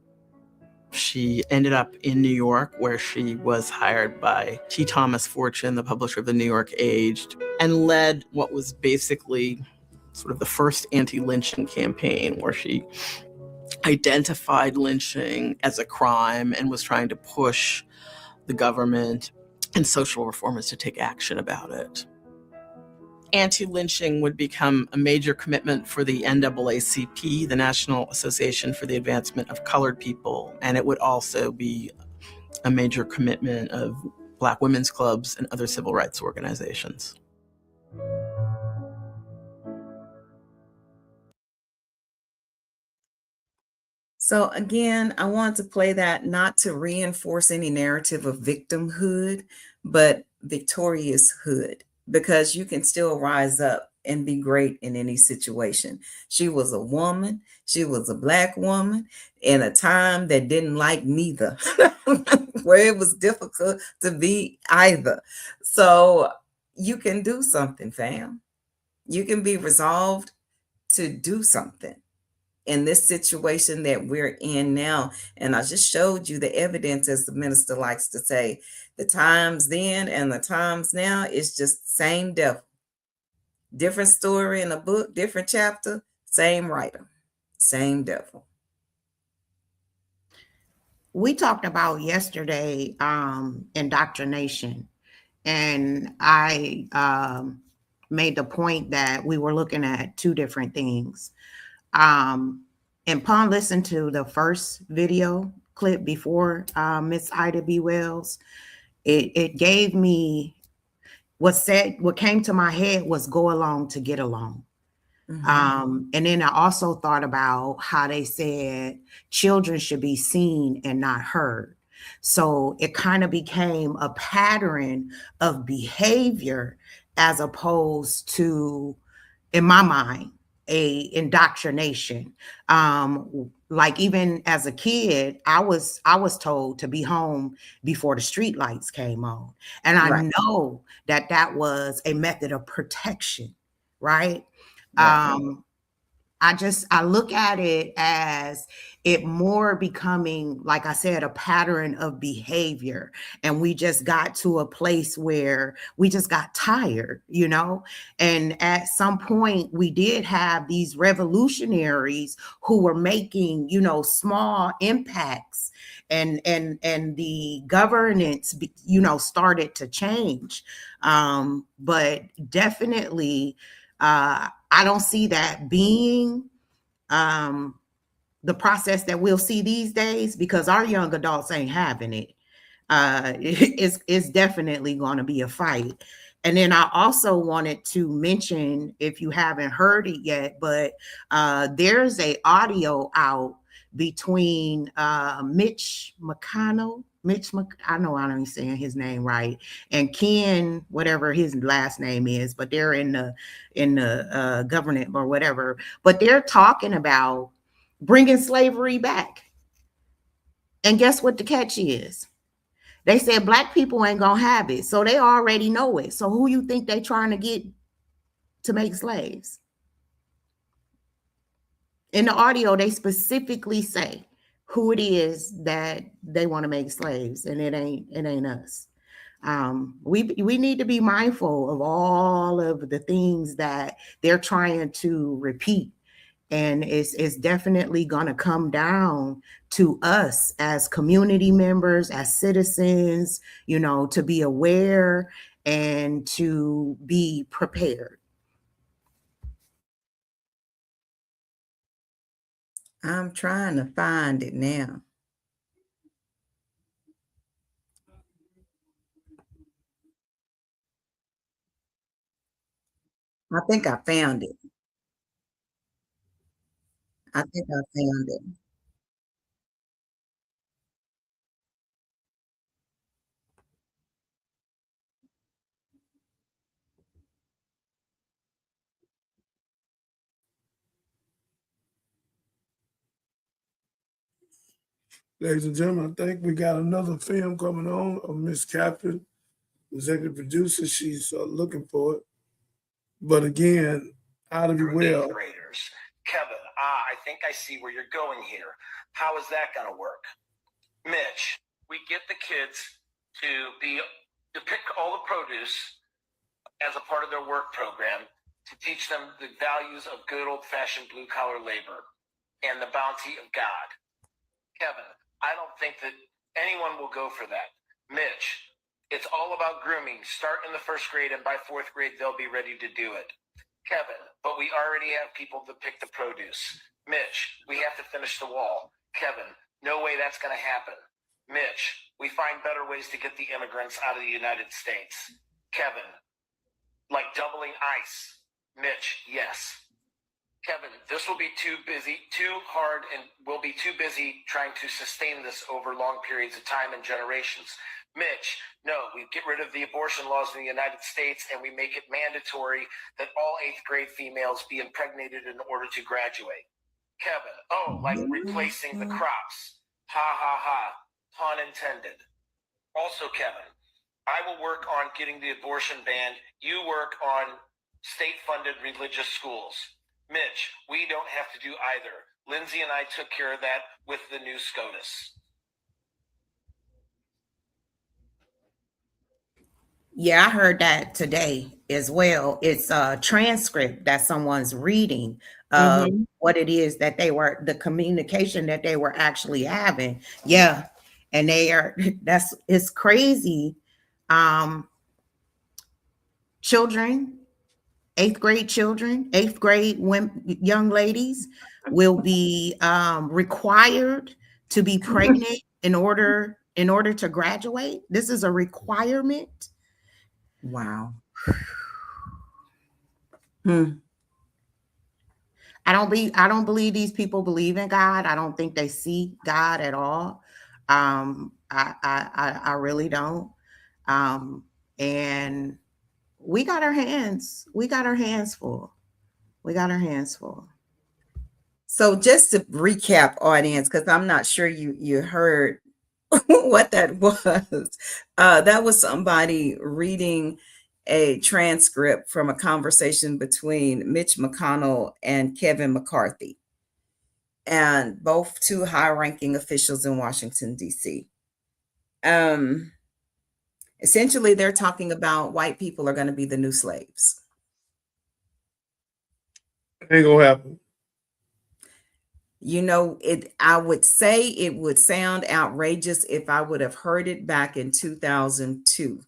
She ended up in New York, where she was hired by T. Thomas Fortune, the publisher of the New York Age, and led what was basically sort of the first anti-lynching campaign, where she identified lynching as a crime and was trying to push the government and social reformers to take action about it. Anti-lynching would become a major commitment for the NAACP, the National Association for the Advancement of Colored People, and it would also be a major commitment of Black women's clubs and other civil rights organizations. So again, I want to play that not to reinforce any narrative of victimhood, but victorious hood, because you can still rise up and be great in any situation. She was a woman. She was a Black woman in a time that didn't like neither, where it was difficult to be either. So you can do something, fam. You can be resolved to do something in this situation that we're in now. And I just showed you the evidence, as the minister likes to say, the times then and the times now is just same devil. Different story in a book, different chapter, same writer, same devil. We talked about yesterday indoctrination, and I made the point that we were looking at 2 different things. And upon listening to the first video clip before Miss Ida B. Wells, it gave me what came to my head was go along to get along. Mm-hmm. And then I also thought about how they said children should be seen and not heard. So it kind of became a pattern of behavior as opposed to, in my mind, a indoctrination. Like even as a kid, I was told to be home before the street lights came on. And I know that was a method of protection, right? I look at it as it more becoming, like I said, a pattern of behavior. And we just got to a place where we just got tired, and at some point we did have these revolutionaries who were making, small impacts, and the governance, started to change. But definitely, I don't see that being the process that we'll see these days, because our young adults ain't having it. It's definitely going to be a fight. And then I also wanted to mention, if you haven't heard it yet, but there's an audio out between Mitch McConnell I know I don't saying his name right, and Ken, whatever his last name is, but they're in the government or whatever. But they're talking about bringing slavery back. And guess what the catch is? They said black people ain't gonna have it, so they already know it. So who you think they trying to get to make slaves? In the audio, they specifically say who it is that they want to make slaves, and it ain't us. We need to be mindful of all of the things that they're trying to repeat, and it's definitely going to come down to us as community members, as citizens, to be aware and to be prepared. I'm trying to find it now. I think I found it. I think I found it. Ladies and gentlemen, I think we got another film coming on of Miss Catherine, executive producer. She's looking for it. But again, how to be well. Graders. Kevin, I think I see where you're going here. How is that going to work? Mitch, we get the kids to pick all the produce as a part of their work program to teach them the values of good old-fashioned blue-collar labor and the bounty of God. Kevin, I don't think that anyone will go for that. Mitch, it's all about grooming. Start in the first grade, and by fourth grade, they'll be ready to do it. Kevin, but we already have people to pick the produce. Mitch, we have to finish the wall. Kevin, no way that's going to happen. Mitch, we find better ways to get the immigrants out of the United States. Kevin, like doubling ICE. Mitch, yes. Kevin, this will be too hard, and we'll be too busy trying to sustain this over long periods of time and generations. Mitch, no, we get rid of the abortion laws in the United States and we make it mandatory that all 8th grade females be impregnated in order to graduate. Kevin, like replacing the crops. Ha ha ha, pun intended. Also, Kevin, I will work on getting the abortion banned. You work on state-funded religious schools. Mitch, we don't have to do either. Lindsay and I took care of that with the new SCOTUS. Yeah, I heard that today as well. It's a transcript that someone's reading of what it is that the communication that they were actually having. Yeah. And it's crazy. Children, 8th grade children, 8th grade young ladies will be required to be pregnant in order to graduate. This is a requirement. Wow. I don't believe these people believe in God. I don't think they see God at all. I really don't. And we got our hands full. So just to recap, audience, because I'm not sure you heard what that was. That was somebody reading a transcript from a conversation between Mitch McConnell and Kevin McCarthy, and both two high-ranking officials in Washington, D.C. Essentially, they're talking about white people are going to be the new slaves. Ain't gonna happen. I would say it would sound outrageous if I would have heard it back in 2002.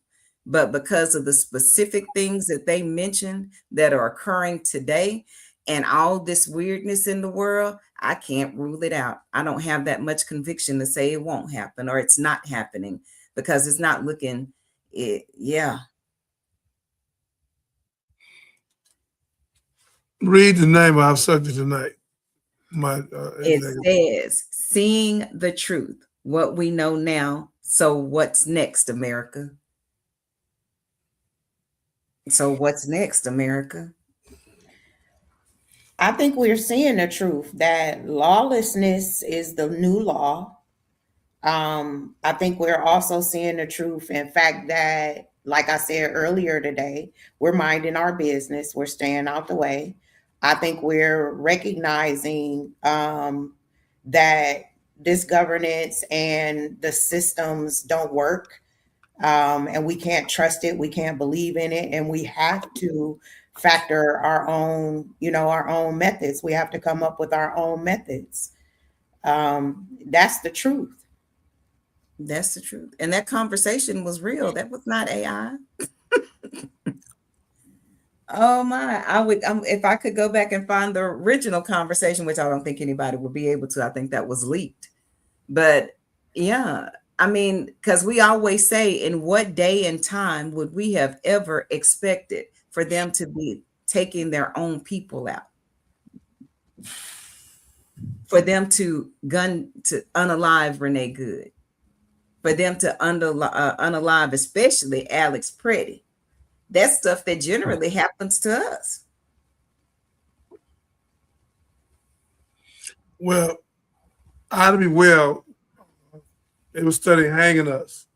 But because of the specific things that they mentioned that are occurring today and all this weirdness in the world, I can't rule it out. I don't have that much conviction to say it won't happen or it's not happening because it's not looking it. Yeah. Read the name of our subject tonight. It says, seeing the truth, what we know now So what's next, America? So what's next, America? I think we're seeing the truth that lawlessness is the new law. I think we're also seeing the truth, in fact, that, like I said earlier today, we're minding our business, we're staying out the way. I think we're recognizing that this governance and the systems don't work, and we can't trust it, we can't believe in it, and we have to factor our own, our own methods. We have to come up with our own methods. That's the truth. That's the truth. And that conversation was real. That was not AI. Oh my, if I could go back and find the original conversation, which I don't think anybody would be able to. I think that was leaked. But yeah, I mean, because we always say, in what day and time would we have ever expected for them to be taking their own people out? For them to unalive Renee Good. For them to unalive, especially Alex Pretty. That's stuff that generally happens to us. Well, I'd be well. They were studying hanging us.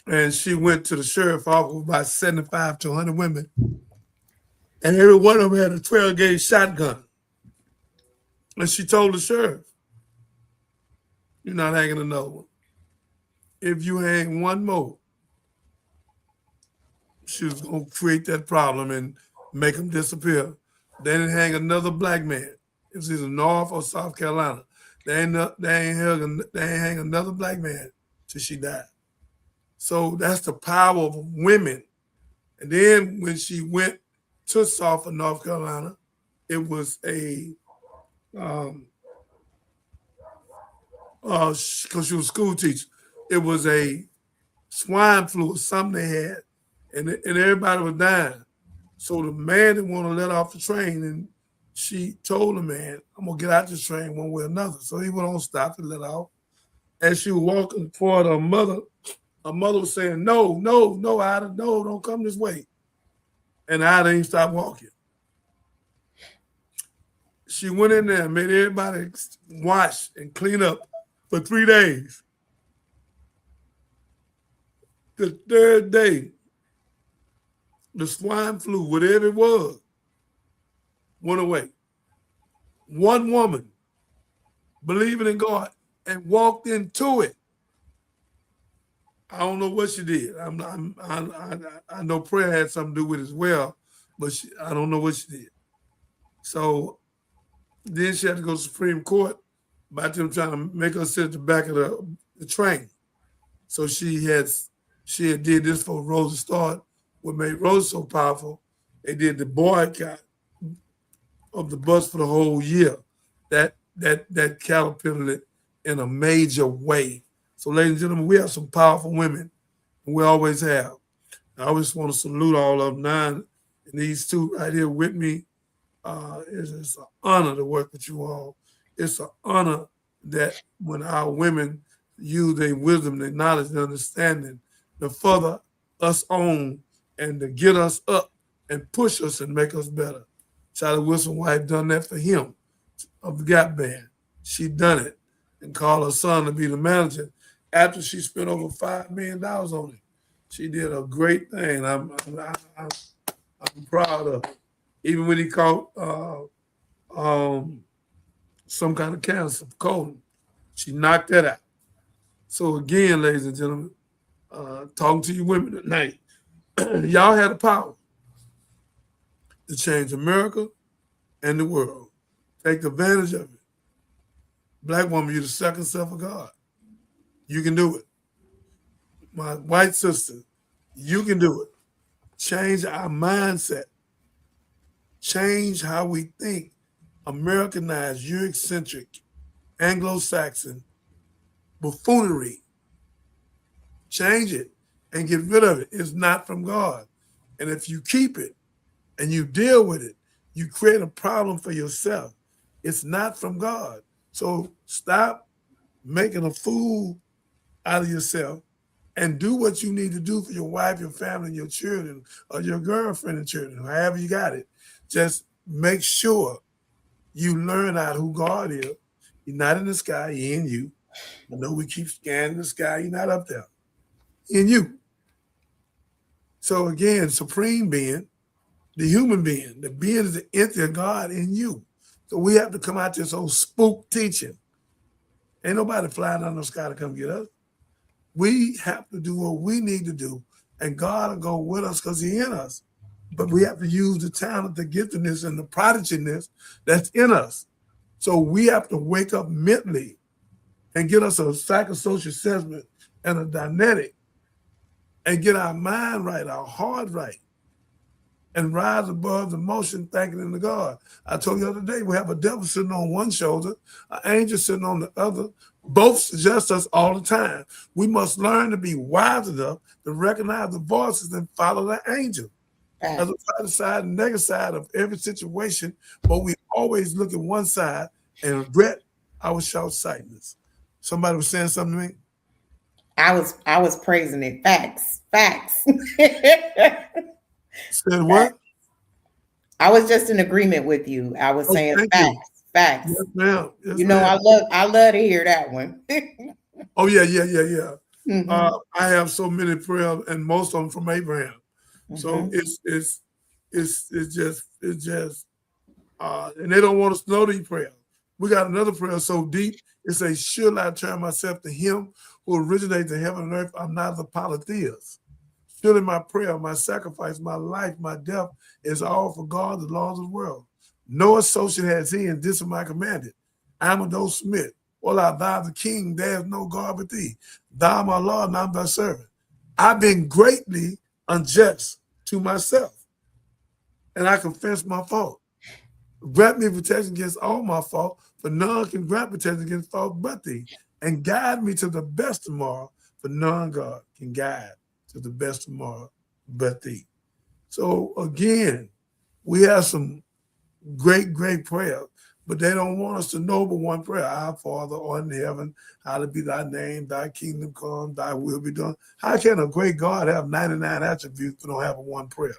And she went to the sheriff's office with about 75 to 100 women. And every one of them had a 12-gauge shotgun. And she told the sheriff, "You're not hanging another one. If you hang one more," she was going to create that problem and make them disappear. They didn't hang another black man. It was either North or South Carolina. They ain't hang another black man till she died. So that's the power of women. And then when she went to South and North Carolina, it was because she was a school teacher, it was a swine flu or something they had, and everybody was dying. So the man didn't want to let off the train, and she told the man, "I'm going to get out this train one way or another." So he went on, stopped and let off. As she was walking toward her mother was saying, "No, no, no, Ida, no, don't come this way." And Ida ain't stopped walking. She went in there and made everybody wash and clean up for 3 days. The third day, the swine flu, whatever it was, went away. One woman, believing in God, and walked into it. I don't know what she did. I know prayer had something to do with it as well, but I don't know what she did. So then she had to go to the Supreme Court about them trying to make her sit at the back of the train. So she had did this for Rosa Stark. What made Rosa so powerful, they did the boycott of the bus for the whole year. That caterpillared it in a major way. So, ladies and gentlemen, we have some powerful women, and we always have. I always want to salute all of them now, and these two right here with me. It's an honor to work with you all. It's an honor that when our women use their wisdom, their knowledge, their understanding to further us on and to get us up and push us and make us better. Charlie Wilson's wife done that for him of the Gap Band. She done it and called her son to be the manager after she spent over $5 million on it. She did a great thing. I'm proud of her. Even when he caught some kind of cancer, colon, she knocked that out. So again, ladies and gentlemen, talking to you women tonight, y'all had the power to change America and the world. Take advantage of it. Black woman, you're the second self of God. You can do it. My white sister, you can do it. Change our mindset. Change how we think. Americanized, Eurocentric, Anglo-Saxon buffoonery. Change it and get rid of it. It's not from God. And if you keep it and you deal with it, you create a problem for yourself. It's not from God. So stop making a fool out of yourself and do what you need to do for your wife, your family, and your children, or your girlfriend and children, however you got it. Just make sure you learn out who God is. He's not in the sky, He's in you. I know we keep scanning the sky, He's not up there. He in you. So again, supreme being, the human being, the being is the entity of God in you. So we have to come out this whole spook teaching. Ain't nobody flying out of the sky to come get us. We have to do what we need to do, and God will go with us because He's in us. But we have to use the talent, the giftedness, and the prodiginess that's in us. So we have to wake up mentally and get us a psychosocial assessment and a dynamic and get our mind right, our heart right, and rise above the motion, thanking in the God. I told you the other day, we have a devil sitting on one shoulder, an angel sitting on the other. Both suggest us all the time. We must learn to be wise enough to recognize the voices and follow the angel. As a positive side and negative side of every situation, but we always look at one side and regret our short-sightedness. Somebody was saying something to me? I was praising it. Facts. Said what? I was just in agreement with you. I was saying facts. Yes, ma'am. Yes, you know, ma'am. I love to hear that one. Oh yeah. Mm-hmm. I have so many prayers, and most of them from Abraham. Mm-hmm. So it's just and they don't want us to know these prayers. We got another prayer so deep. It says, "Should I turn myself to Him who originates in heaven and earth? I'm not the polytheist. Surely my prayer, my sacrifice, my life, my death is all for God, the laws of the world. No associate has He, and this is my commanded. I'm a no Smith. Well, thou the King, there is no God but Thee. Thou my Lord, and I'm Thy servant. I've been greatly unjust to myself, and I confess my fault. Grant me protection against all my fault, for none can grant protection against fault but Thee. And guide me to the best tomorrow, for none God can guide to the best tomorrow but Thee." So again, we have some great prayers, but they don't want us to know but one prayer. Our Father art in heaven, hallowed be Thy name, Thy kingdom come, Thy will be done. How can a great God have 99 attributes but don't have one prayer?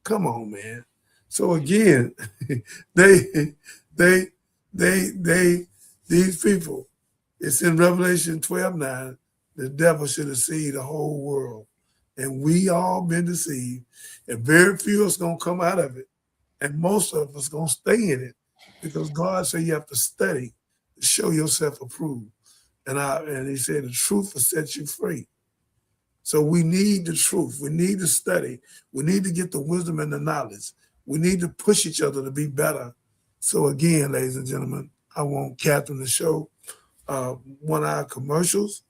Come on, man. So again, these people, it's in Revelation 12:9, the devil should have deceived the whole world. And we all been deceived. And very few of us going to come out of it. And most of us going to stay in it because God said you have to study to show yourself approved. And He said the truth will set you free. So we need the truth. We need to study. We need to get the wisdom and the knowledge. We need to push each other to be better. So again, ladies and gentlemen, I want Catherine to show one of our commercials.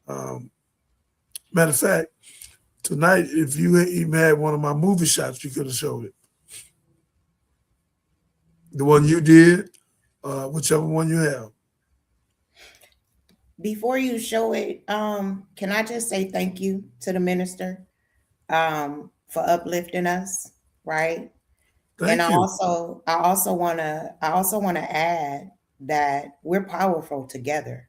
Matter of fact, tonight, if you even had one of my movie shots, you could have showed it. The one you did, whichever one you have. Before you show it, can I just say thank you to the minister for uplifting us, right? Thank and you. I also want to add that we're powerful together.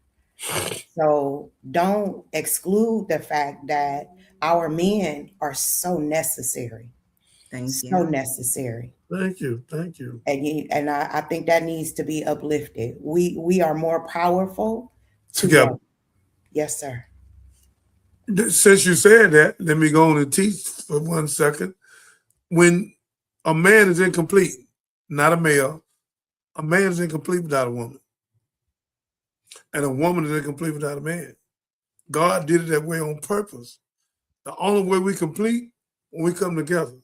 So don't exclude the fact that our men are so necessary. So necessary. Thank you. And I think that needs to be uplifted. We are more powerful Together. Yes, sir. Since you said that, let me go on and teach for 1 second. When a man is incomplete, not a male, a man is incomplete without a woman. And a woman is incomplete without a man. God did it that way on purpose. The only way we complete when we come together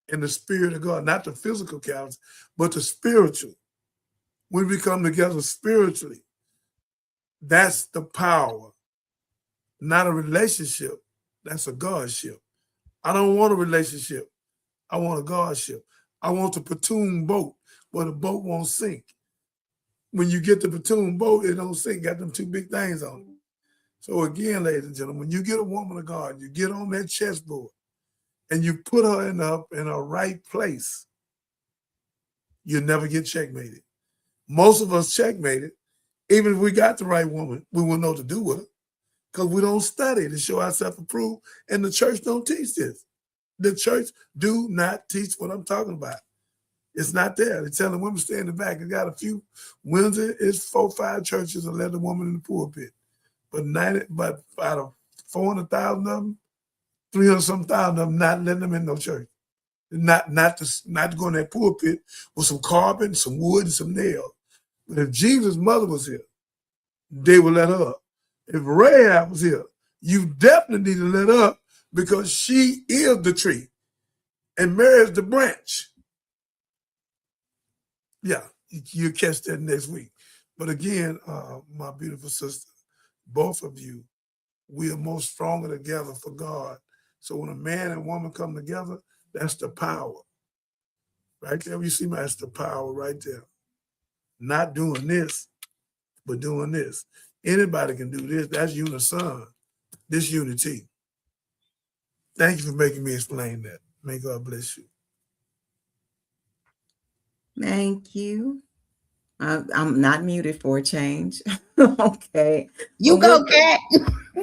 in the spirit of God, not the physical counts, but the spiritual. When we come together spiritually, that's the power. Not a relationship, that's a Godship. I don't want a relationship. I want a Godship. I want a platoon boat where the boat won't sink. When you get the platoon boat, it don't sink, got them two big things on it. So again, ladies and gentlemen, when you get a woman of God, you get on that chessboard and you put her in a right place, you'll never get checkmated. Most of us checkmated. Even if we got the right woman, we wouldn't know what to do with her because we don't study to show ourselves approved, and the church don't teach this. The church do not teach what I'm talking about. It's not there. They're telling women to stay in the back. It got a few. Windsor is 4 or 5 churches that let the woman in the pulpit. But out of 400,000 of them, 300-some thousand of them not letting them in no church. Not to go in that pulpit with some carpet, some wood, and some nails. But if Jesus' mother was here, they would let her up. If Rahab was here, you definitely need to let her up because she is the tree and Mary is the branch. Yeah, you'll catch that next week. But again, my beautiful sister, both of you, we are more stronger together for God. So when a man and woman come together, that's the power. Right there, you see, that's the power right there. Not doing this, but doing this. Anybody can do this. That's unison. This unity. Thank you for making me explain that. May God bless you. Thank you. I'm not muted for a change. Okay. You go, Kat.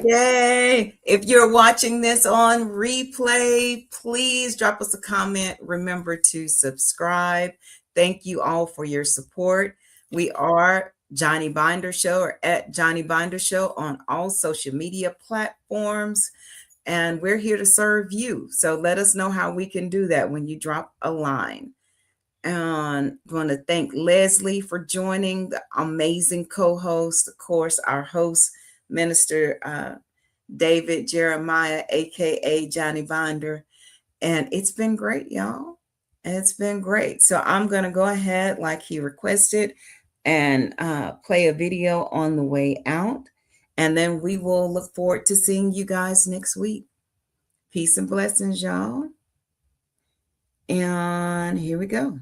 Yay. If you're watching this on replay, please drop us a comment. Remember to subscribe. Thank you all for your support. We are Johnny Binder Show, or at Johnny Binder Show on all social media platforms. And we're here to serve you. So let us know how we can do that when you drop a line. And I want to thank Leslie for joining, the amazing co-host, of course, our host, Minister David Jeremiah, aka Johnny Binder. And it's been great, y'all. It's been great. So I'm going to go ahead, like he requested, and play a video on the way out. And then we will look forward to seeing you guys next week. Peace and blessings, y'all. And here we go.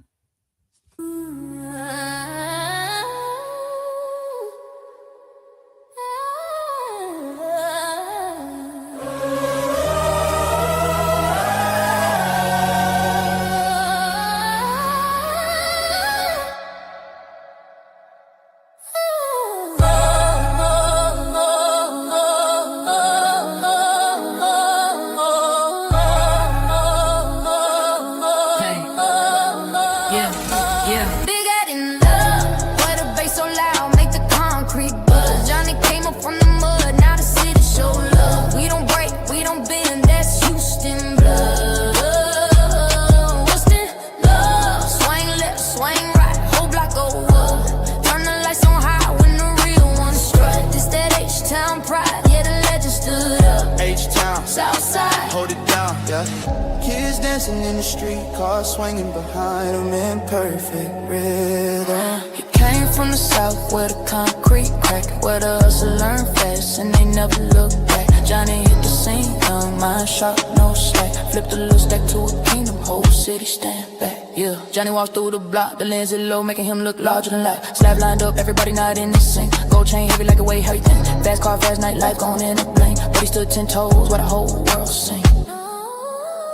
In the street, car swinging behind him in perfect rhythm. He came from the south where the concrete crack, where the hustle learn fast and they never look back. Johnny hit the scene, young mind sharp, no slack. Flip the little stack to a kingdom, whole city stand back. Yeah, Johnny walks through the block, the lens is low, making him look larger than life. Slab lined up, everybody not in the sync. Gold chain heavy like a way, how you think? Fast car, fast night, life going in a blink. But he stood 10 toes, while the whole world sing.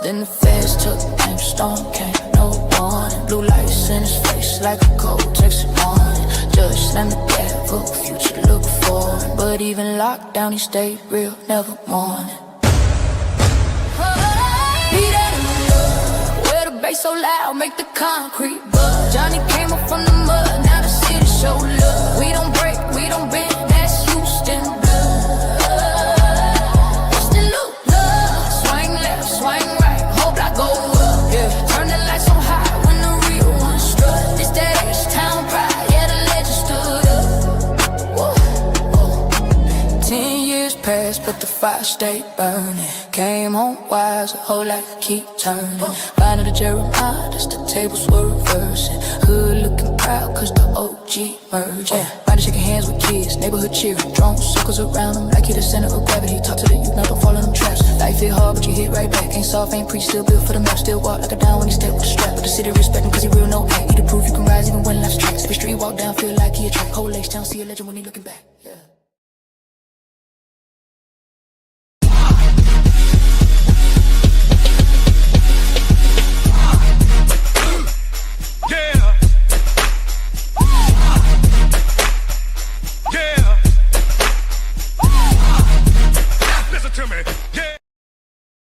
Then the feds took him, storm came, no warning. Blue lights in his face like a cold Texas morning. Judge slammed the gavel, future to look for. But even locked down, he stayed real, never mourning. Beat that in the love, where the bass so loud, make the concrete buzz. Johnny came up from the mud, now the city show love. We don't break, we don't bend, that's Houston blood. What's the loop? Love, swing left, swing right. Go up, yeah. Turn the lights on high when the real ones strut. This that H-Town pride, yeah, the legend stood up. Whoa. 10 years passed, but the fire stayed burning. Came home wise, a whole life keep turning. Finding the Jeremiah, that's the tables were reversing. Hood looking proud, cause the OG merged, yeah. Body shaking hands with kids, neighborhood cheering. Drone circles around them, like he the center of gravity. Talk to the youth, now don't fall in them traps. Life hit hard, but you hit right back. Ain't soft, ain't preach, still built for the map. Still walk like a down when he step with the strap. But the city respect him, cause he real no hate. He the proof you can rise even when life's tracks. Every street walk down, feel like